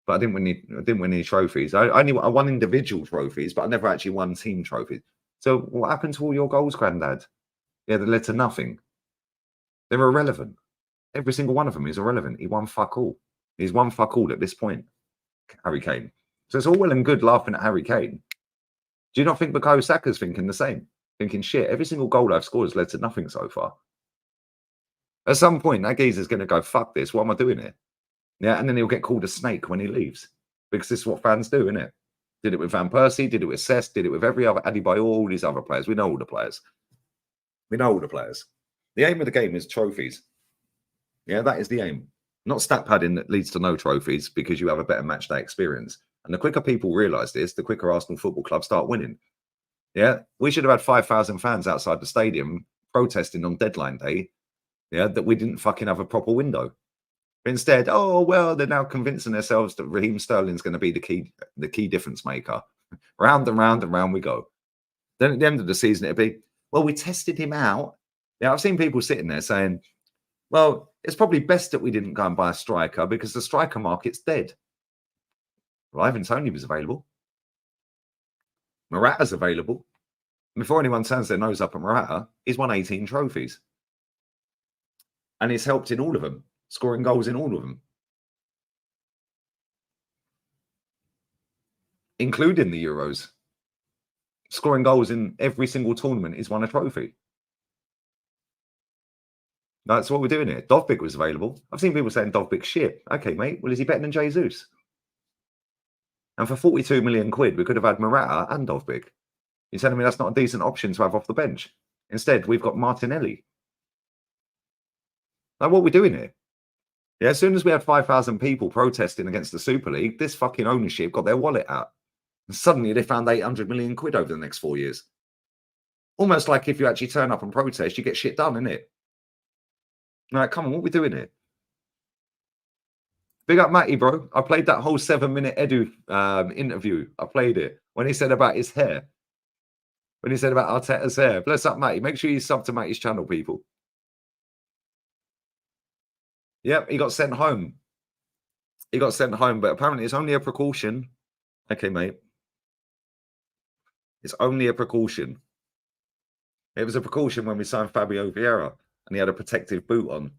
but I didn't win any trophies. I won individual trophies, but I never actually won team trophies. So what happened to all your goals, Grandad? Yeah, they led to nothing. They're irrelevant. Every single one of them is irrelevant. He won fuck all. He's won fuck all at this point, Harry Kane. So it's all well and good laughing at Harry Kane. Do you not think Bukayo Saka's thinking the same? Thinking, shit, every single goal I've scored has led to nothing so far. At some point, that geezer's going to go, fuck this. What am I doing here? Yeah, and then he'll get called a snake when he leaves because this is what fans do, isn't it? Did it with Van Persie, did it with Cesc, did it with every other Adebayor, all these other players. We know all the players. We know all the players. The aim of the game is trophies. Yeah, that is the aim. Not stat padding that leads to no trophies because you have a better match day experience. And the quicker people realise this, the quicker Arsenal Football Club start winning. Yeah, we should have had 5,000 fans outside the stadium protesting on deadline day. Yeah, that we didn't fucking have a proper window. But instead, oh well, they're now convincing themselves that Raheem Sterling's going to be the key difference maker. Round and round and round we go. Then at the end of the season, it'd be, well, we tested him out. Yeah, I've seen people sitting there saying, well, it's probably best that we didn't go and buy a striker because the striker market's dead. Well, Ivan Toney was available. Morata's available. Before anyone turns their nose up at Morata, he's won 18 trophies. And he's helped in all of them, scoring goals in all of them. Including the Euros. Scoring goals in every single tournament, he's won a trophy. That's what we're doing here. Dovbyk was available. I've seen people saying Dovbyk's shit. Okay, mate. Well, is he better than Jesus? And for 42 million quid, we could have had Morata and Dovbyk. You're telling me that's not a decent option to have off the bench? Instead, we've got Martinelli. Like, what are we doing here? Yeah, as soon as we had 5,000 people protesting against the Super League, this fucking ownership got their wallet out. And suddenly they found 800 million quid over the next 4 years. Almost like if you actually turn up and protest, you get shit done, innit? Like, come on, what are we doing here? Big up Matty, bro. I played that whole 7-minute Edu interview. I played it when he said about his hair. When he said about Arteta's hair. Bless up, Matty. Make sure you sub to Matty's channel, people. Yep, he got sent home. He got sent home, but apparently it's only a precaution. Okay, mate. It's only a precaution. It was a precaution when we signed Fabio Vieira and he had a protective boot on.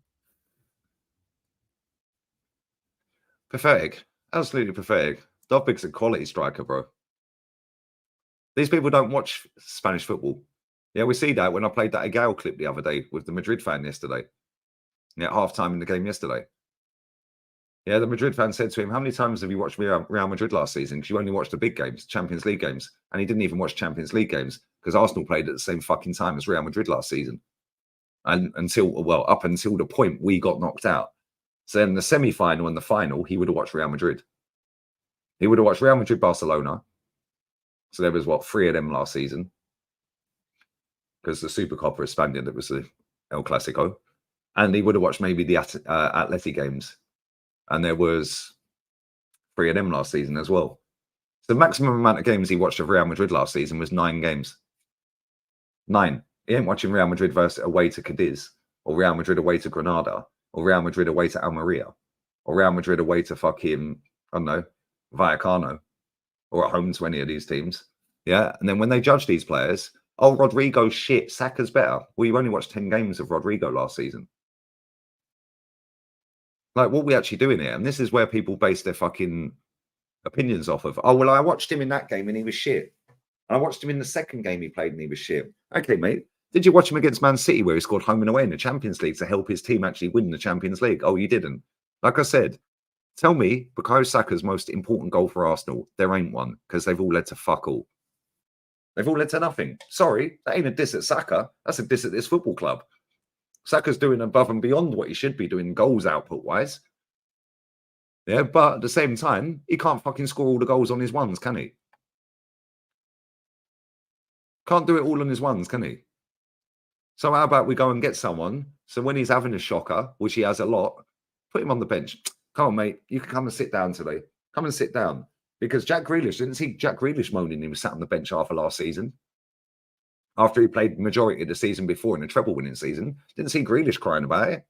Pathetic. Absolutely pathetic. Dovbyk's a quality striker, bro. These people don't watch Spanish football. Yeah, we see that when I played that Agale clip the other day with the Madrid fan yesterday. Yeah, at half-time in the game yesterday. Yeah, the Madrid fan said to him, how many times have you watched Real Madrid last season? Because you only watched the big games, Champions League games. And he didn't even watch Champions League games because Arsenal played at the same fucking time as Real Madrid last season. And up until the point we got knocked out. So in the semi-final and the final, he would have watched Real Madrid. He would have watched Real Madrid, Barcelona. So there was, 3 of them last season. Because the Super Copa España, that was the El Clasico. And he would have watched maybe the Atleti games. And there was 3 of them last season as well. So the maximum amount of games he watched of Real Madrid last season was 9 games. 9. He ain't watching Real Madrid versus away to Cadiz, or Real Madrid away to Granada, or Real Madrid away to Almeria, or Real Madrid away to fucking, I don't know, Vallecano, or at home to any of these teams. Yeah. And then when they judge these players, oh, Rodrigo's shit, Saka's better. Well, you only watched 10 games of Rodrigo last season. Like, what are we actually doing here? And this is where people base their fucking opinions off of. Oh, well, I watched him in that game and he was shit. And I watched him in the second game he played and he was shit. Okay, mate. Did you watch him against Man City where he scored home and away in the Champions League to help his team actually win the Champions League? Oh, you didn't. Like I said, tell me Bukayo Saka's most important goal for Arsenal. There ain't one because they've all led to fuck all. They've all led to nothing. Sorry, that ain't a diss at Saka. That's a diss at this football club. Saka's doing above and beyond what he should be doing goals output-wise. Yeah, but at the same time, he can't fucking score all the goals on his ones, can he? Can't do it all on his ones, can he? So how about we go and get someone, so when he's having a shocker, which he has a lot, put him on the bench. Come on, mate, you can come and sit down today. Come and sit down. Because Jack Grealish, didn't see Jack Grealish moaning he was sat on the bench half of last season. After he played the majority of the season before in a treble-winning season, didn't see Grealish crying about it.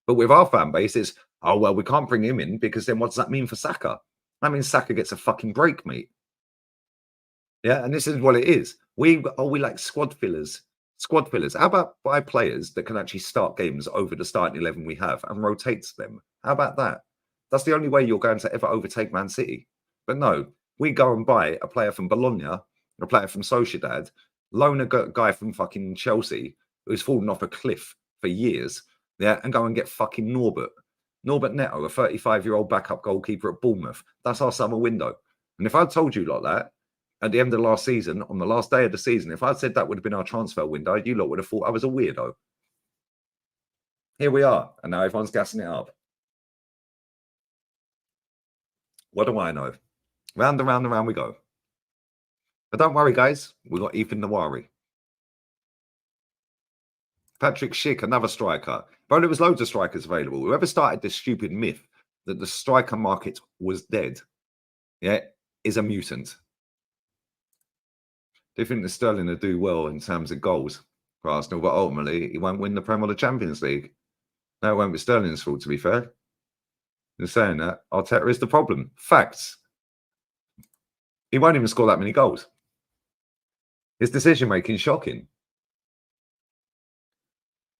But with our fan base, it's, oh, well, we can't bring him in because then what does that mean for Saka? That means Saka gets a fucking break, mate. Yeah, and this is what it is. We like squad fillers. Squad fillers. How about buy players that can actually start games over the starting 11 we have and rotates them? How about that? That's the only way you're going to ever overtake Man City. But no, we go and buy a player from Bologna, a player from Sociedad, loan a guy from fucking Chelsea who's fallen off a cliff for years, yeah, and go and get fucking Norbert. Norbert Neto, a 35-year-old backup goalkeeper at Bournemouth. That's our summer window. And if I'd told you like that at the end of last season, on the last day of the season, if I'd said that would have been our transfer window, you lot would have thought I was a weirdo. Here we are, and now everyone's gassing it up. What do I know? Round and round and round we go. But don't worry, guys. We got Ethan Nawari. Patrick Schick, another striker. Bro, there was loads of strikers available. Whoever started this stupid myth that the striker market was dead, yeah, is a mutant. Do you think that Sterling will do well in terms of goals for Arsenal? But ultimately, he won't win the Premier or the Champions League. No, it won't be Sterling's fault, to be fair. You're saying that Arteta is the problem. Facts. He won't even score that many goals. His decision-making is shocking.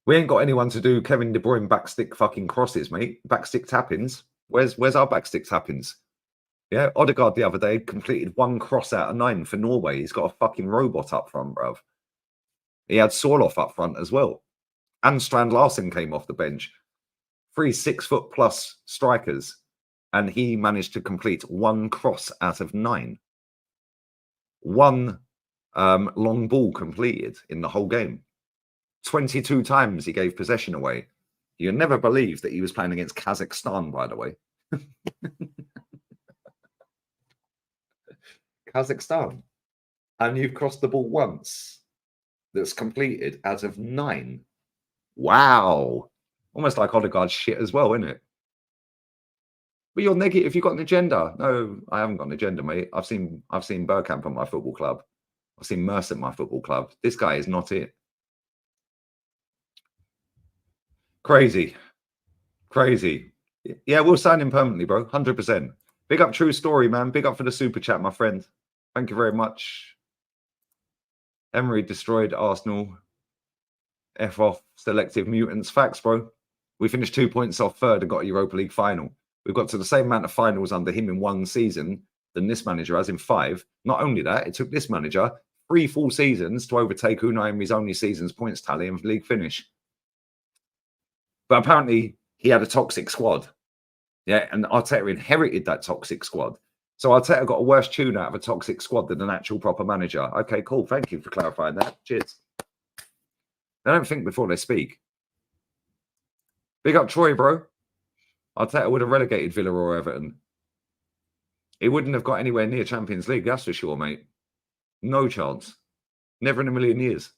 We ain't got anyone to do Kevin De Bruyne backstick fucking crosses, mate. Backstick tappings. Where's our backstick tappings? Yeah, Odegaard the other day completed 1 cross out of 9 for Norway. He's got a fucking robot up front, bruv. He had Sorloth up front as well. And Strand Larsen came off the bench. 3 6-foot-plus strikers. And he managed to complete 1 cross out of 9. 1 long ball completed in the whole game. 22 times he gave possession away. You'd never believe that he was playing against Kazakhstan, by the way. Kazakhstan. And you've crossed the ball once. That's completed out of 9. Wow. Almost like Odegaard's shit as well, isn't it? But you're negative. You've got an agenda. No, I haven't got an agenda, mate. I've seen Bergkamp at my football club. I've seen Mercer at my football club. This guy is not it. Crazy. Crazy. Yeah, we'll sign him permanently, bro. 100%. Big up True Story, man. Big up for the super chat, my friend. Thank you very much. Emery destroyed Arsenal. F off selective mutants. Facts, bro. We finished 2 points off third and got a Europa League final. We've got to the same amount of finals under him in 1 season than this manager has in 5. Not only that, it took this manager 3 full seasons to overtake Unai Emery's only season's points tally and league finish. But apparently, he had a toxic squad. Yeah, and Arteta inherited that toxic squad. So Arteta got a worse tune out of a toxic squad than an actual proper manager. Okay, cool. Thank you for clarifying that. Cheers. They don't think before they speak. Big up Troy, bro. Arteta would have relegated Villa or Everton. He wouldn't have got anywhere near Champions League, that's for sure, mate. No chance. Never in a million years.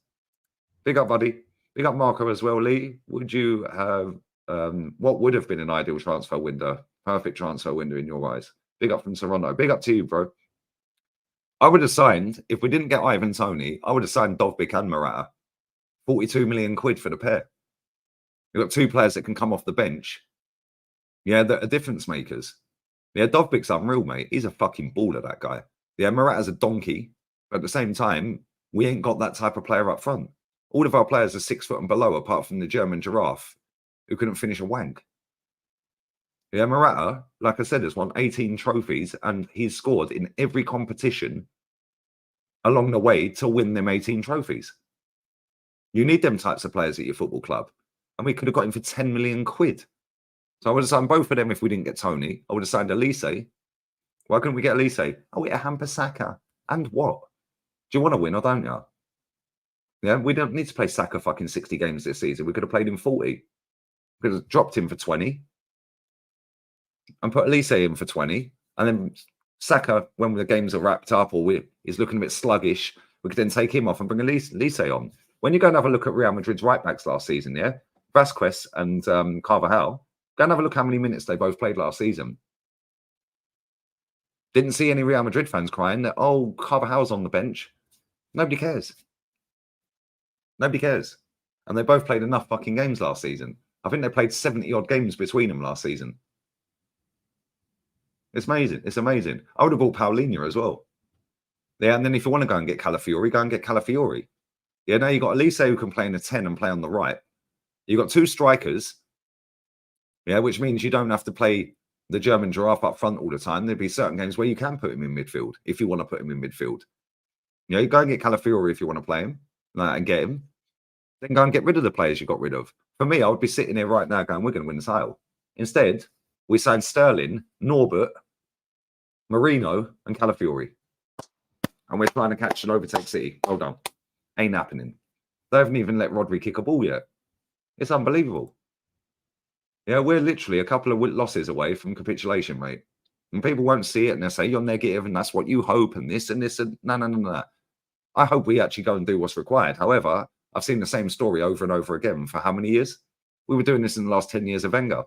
Big up, buddy. Big up Marco as well, Lee. Would you have, what would have been an ideal transfer window? Perfect transfer window in your eyes. Big up from Toronto. Big up to you, bro. I would have signed, if we didn't get Ivan Toney, I would have signed Dovbyk and Morata. 42 million quid for the pair. You've got 2 players that can come off the bench. Yeah, that are difference makers. Yeah, Dovbyk's unreal, mate. He's a fucking baller, that guy. Yeah, Morata's a donkey. But at the same time, we ain't got that type of player up front. All of our players are 6 foot and below, apart from the German giraffe, who couldn't finish a wank. Yeah, Morata, like I said, has won 18 trophies, and he's scored in every competition along the way to win them 18 trophies. You need them types of players at your football club. And we could have got him for 10 million quid. So I would have signed both of them if we didn't get Tony. I would have signed Elise. Why couldn't we get Elise? Oh, we get Hamper-Saka. And what? Do you want to win or don't you? Yeah, we don't need to play Saka fucking 60 games this season. We could have played him 40. We could have dropped him for 20. And put Elise in for 20. And then Saka, when the games are wrapped up or he's looking a bit sluggish, we could then take him off and bring Elise on. When you go and have a look at Real Madrid's right-backs last season, yeah? Vasquez and Carvajal, go and have a look how many minutes they both played last season. Didn't see any Real Madrid fans crying that, oh, Carvajal's on the bench. Nobody cares. Nobody cares. And they both played enough fucking games last season. I think they played 70-odd games between them last season. It's amazing. It's amazing. I would have bought Paulinho as well. Yeah, and then if you want to go and get Calafiori, go and get Calafiori. Yeah, now you've got Elise who can play in a 10 and play on the right. You've got 2 strikers. Yeah, which means you don't have to play the German giraffe up front all the time. There'd be certain games where you can put him in midfield if you want to put him in midfield. You know, you go and get Calafiori if you want to play him and get him. Then go and get rid of the players you got rid of. For me, I would be sitting here right now going, we're going to win the title. Instead, we signed Sterling, Norbert, Marino, and Calafiori. And we're trying to catch and overtake City. Hold on. Ain't happening. They haven't even let Rodri kick a ball yet. It's unbelievable. Yeah, we're literally a couple of losses away from capitulation, mate. And people won't see it and they'll say you're negative and that's what you hope and this and this and no. I hope we actually go and do what's required. However, I've seen the same story over and over again for how many years? We were doing this in the last 10 years of Wenger.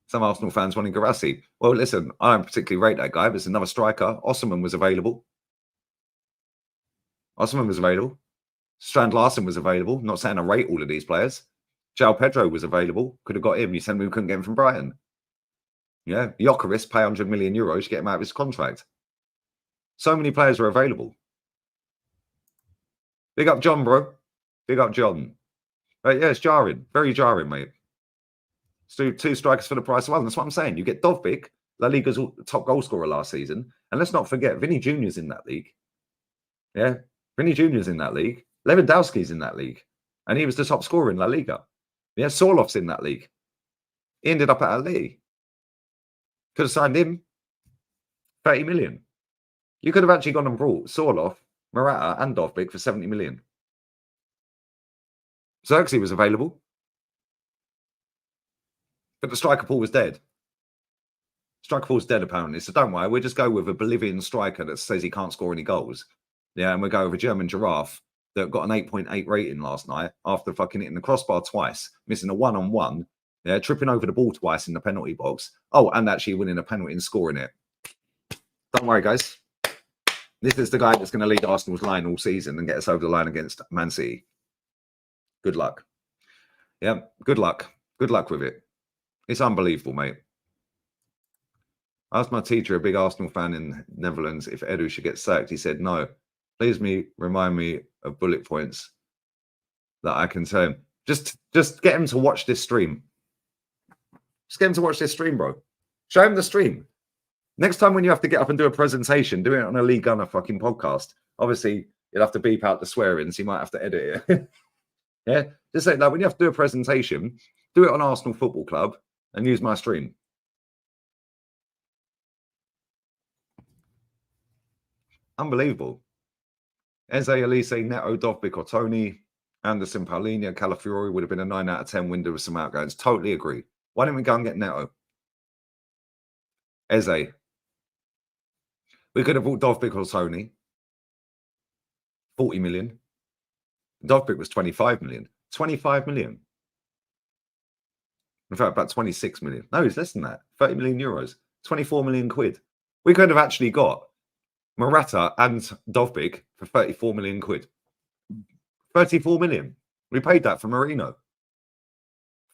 Some Arsenal fans wanting Garassi. Well, listen, I don't particularly rate that guy. There's another striker. Osman was available. Strand Larsen was available. Not saying I rate all of these players. João Pedro was available. Could have got him. You said we couldn't get him from Brighton. Yeah. Gyökeres, pay 100 million euros to get him out of his contract. So many players were available. Big up John, bro. Big up John. Right, yeah, it's jarring. Very jarring, mate. So 2 strikers for the price of 1. That's what I'm saying. You get Dovbyk, La Liga's top goal scorer last season. And let's not forget, Vinny Jr.'s in that league. Yeah. Vinny Jr.'s in that league. Lewandowski's in that league. And he was the top scorer in La Liga. Yeah, Sorlof's in that league. He ended up at Ali. Could have signed him 30 million. You could have actually gone and brought Sorlof, Morata, and Dovbyk for 70 million. Xerxes was available. But the striker pool was dead. Striker pool's dead, apparently. So don't worry. We'll just go with a Bolivian striker that says he can't score any goals. Yeah, and we'll go with a German giraffe that got an 8.8 rating last night after fucking hitting the crossbar twice, missing a one-on-one, yeah, tripping over the ball twice in the penalty box. Oh, and actually winning a penalty and scoring it. Don't worry, guys. This is the guy that's going to lead Arsenal's line all season and get us over the line against Man City. Good luck. Yeah, good luck. Good luck with it. It's unbelievable, mate. I asked my teacher, a big Arsenal fan in Netherlands, if Edu should get sacked. He said, no. Please remind me of bullet points that I can tell him. Just get him to watch this stream. Just get him to watch this stream, bro. Show him the stream. Next time when you have to get up and do a presentation, do it on a Lee Gunner fucking podcast. Obviously, you'll have to beep out the swearing, so you might have to edit it. Yeah? Just say, like, when you have to do a presentation, do it on Arsenal Football Club and use my stream. Unbelievable. Eze, Elise, Neto, Dovbyk, or Tony, Anderson, Paulinho, Calafiori would have been a 9 out of 10 window with some outgoings. Totally agree. Why didn't we go and get Neto? Eze. We could have bought Dovbyk or Tony. 40 million. Dovbyk was 25 million. 25 million. In fact, about 26 million. No, it's less than that. 30 million euros. 24 million quid. We could have actually got Morata and Dovbyk for 34 million quid. 34 million. We paid that for Marino.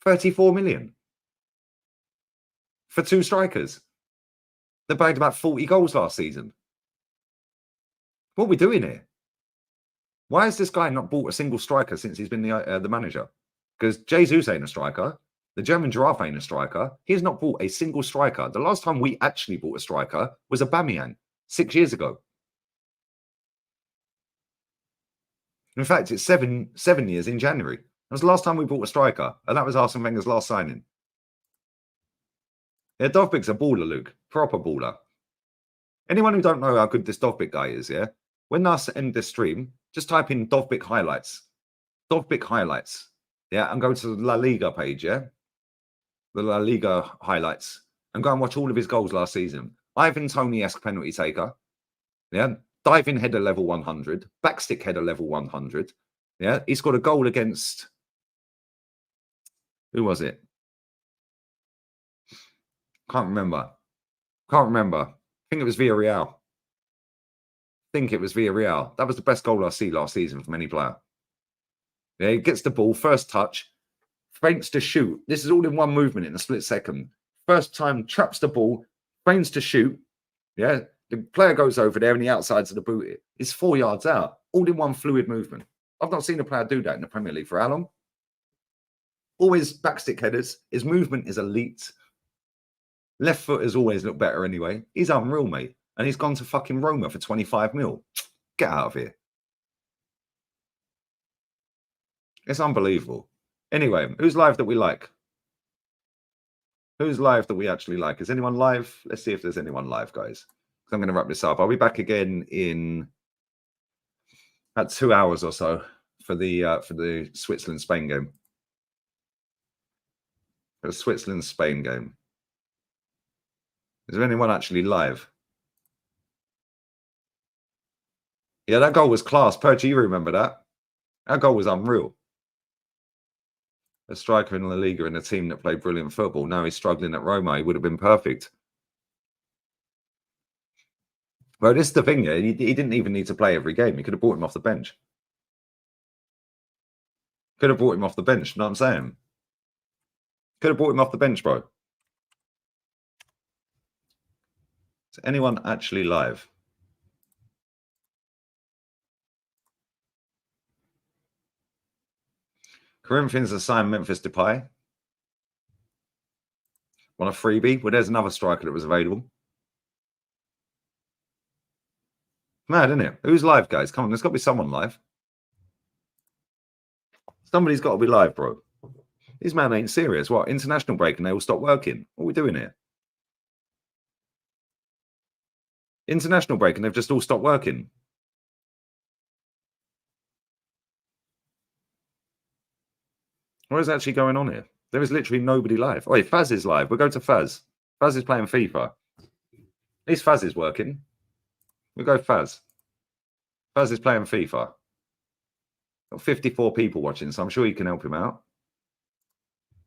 34 million. For 2 strikers. They bagged about 40 goals last season. What are we doing here? Why has this guy not bought a single striker since he's been the manager? Because Jesus ain't a striker. The German giraffe ain't a striker. He has not bought a single striker. The last time we actually bought a striker was Aubameyang 6 years ago. In fact, it's seven years in January. That was the last time we bought a striker, and that was Arsene Wenger's last signing. Yeah, Dovbyk's a baller, Luke. Proper baller. Anyone who don't know how good this Dovbyk guy is, yeah? When I end this stream, just type in Dovbyk highlights. Dovbyk highlights. Yeah, and go to the La Liga page, yeah? The La Liga highlights. And go and watch all of his goals last season. Ivan Toney-esque penalty taker. Yeah. Diving header level 100. Backstick header level 100. Yeah. He scored a goal against... Who was it? Can't remember. I think it was Villarreal. That was the best goal I see last season from any player. Yeah, he gets the ball, first touch, feints to shoot. This is all in one movement in a split second. First time, traps the ball, feints to shoot. Yeah, the player goes over there and the outsides of the boot. It's 4 yards out, all in one fluid movement. I've not seen a player do that in the Premier League for how long? Always backstick headers. His movement is elite. Left foot has always looked better anyway. He's unreal, mate. And he's gone to fucking Roma for 25 mil. Get out of here. It's unbelievable. Anyway, who's live that we like? Who's live that we actually like? Is anyone live? Let's see if there's anyone live, guys. I'm going to wrap this up. I'll be back again in at 2 hours or so for the Switzerland-Spain game. The Switzerland-Spain game. Is there anyone actually live? Yeah, that goal was class. Perch, you remember that? That goal was unreal. A striker in La Liga in a team that played brilliant football. Now he's struggling at Roma. He would have been perfect. Well, this is the thing, yeah. He didn't even need to play every game. He could have brought him off the bench. Could have brought him off the bench. You know what I'm saying? Could have brought him off the bench, bro. Is anyone actually live? Corinthians assigned Memphis Depay. Want a freebie? Well, there's another striker that was available. Mad, isn't it? Who's live, guys? Come on, there's got to be someone live. Somebody's got to be live, bro. These man ain't serious. What? International break and they all stop working? What are we doing here? International break and they've just all stopped working. What is actually going on here? There is literally nobody live. Oh, wait, Faz is live. We'll go to Faz. Faz is playing FIFA. At least Faz is working. We'll go Faz. Faz is playing FIFA. Got 54 people watching, so I'm sure you can help him out.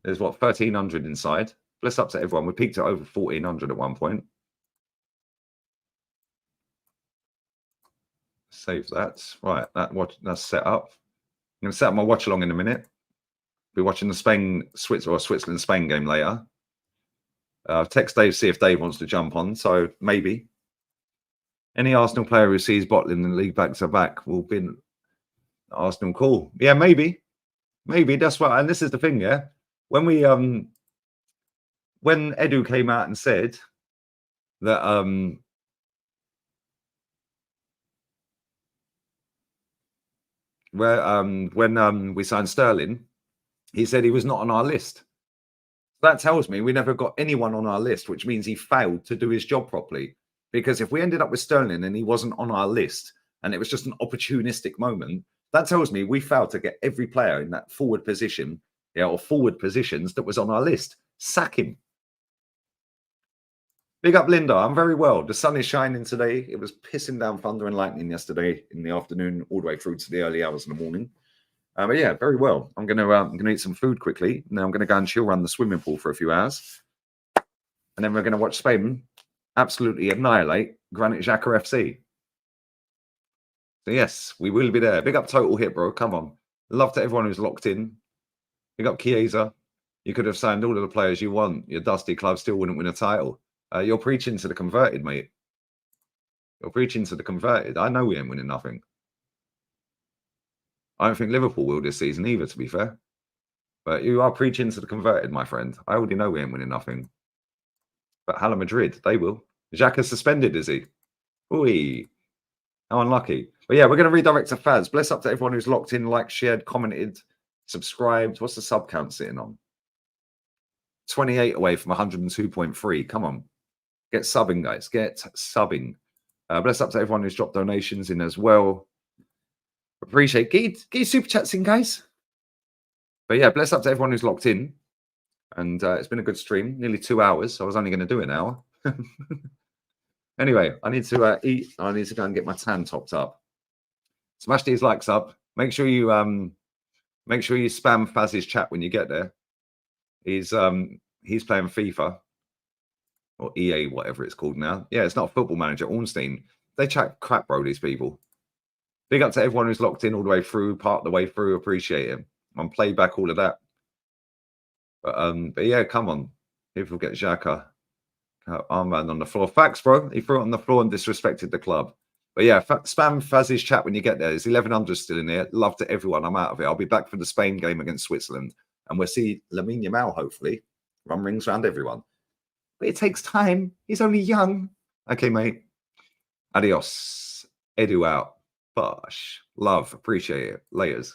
There's, what, 1,300 inside. Bless up to everyone. We peaked at over 1,400 at one point. Save that. Right, that's set up. I'm going to set up my watch-along in a minute. Be watching the Switzerland-Spain game later. Text Dave, see if Dave wants to jump on. So maybe. Any Arsenal player who sees bottling the league back-to-back will be Arsenal call. Yeah, maybe. Maybe. That's what. And this is the thing, yeah. When we when Edu came out and said that when we signed Sterling, he said he was not on our list. That tells me we never got anyone on our list, which means he failed to do his job properly. Because if we ended up with Sterling and he wasn't on our list and it was just an opportunistic moment, that tells me we failed to get every player in that forward position, yeah, or forward positions that was on our list. Sack him. Big up, Linda. I'm very well. The sun is shining today. It was pissing down thunder and lightning yesterday in the afternoon, all the way through to the early hours in the morning. But yeah, very well. I'm gonna eat some food quickly. Now I'm gonna go and chill around the swimming pool for a few hours, and then we're gonna watch Spain absolutely annihilate Granit Xhaka FC. So yes, we will be there. Big up Total Hit, bro. Come on. Love to everyone who's locked in. Big up Chiesa. You could have signed all of the players you want. Your dusty club still wouldn't win a title. You're preaching to the converted, mate. You're preaching to the converted. I know we ain't winning nothing. I don't think Liverpool will this season either, to be fair. But you are preaching to the converted, my friend. I already know we ain't winning nothing. But Hala Madrid, they will. Xhaka's suspended, is he? Ooh, how unlucky. But yeah, we're going to redirect to Faz. Bless up to everyone who's locked in, liked, shared, commented, subscribed. What's the sub count sitting on? 28 away from 102.3. Come on. Get subbing, guys. Get subbing. Bless up to everyone who's dropped donations in as well. Appreciate. Get your super chats in, guys. But yeah, bless up to everyone who's locked in. And it's been a good stream. Nearly 2 hours. So I was only going to do an hour. Anyway, I need to eat. I need to go and get my tan topped up. Smash these likes up. Make sure you spam Faz's chat when you get there. He's playing FIFA or EA, whatever it's called now. Yeah, it's not a football manager. Ornstein. They chat crap, bro. These people. Big up to everyone who's locked in all the way through, part of the way through. Appreciate him. On playback, all of that. But yeah, come on. People get Xhaka. Armband on the floor. Facts, bro. He threw it on the floor and disrespected the club. But yeah, spam Faz's chat when you get there. There's 1,100 still in here. Love to everyone. I'm out of it. I'll be back for the Spain game against Switzerland. And we'll see Lamine Yamal, hopefully. Run rings around everyone. But it takes time. He's only young. Okay, mate. Adios. Edu out. Bosh. Love. Appreciate it. Laters.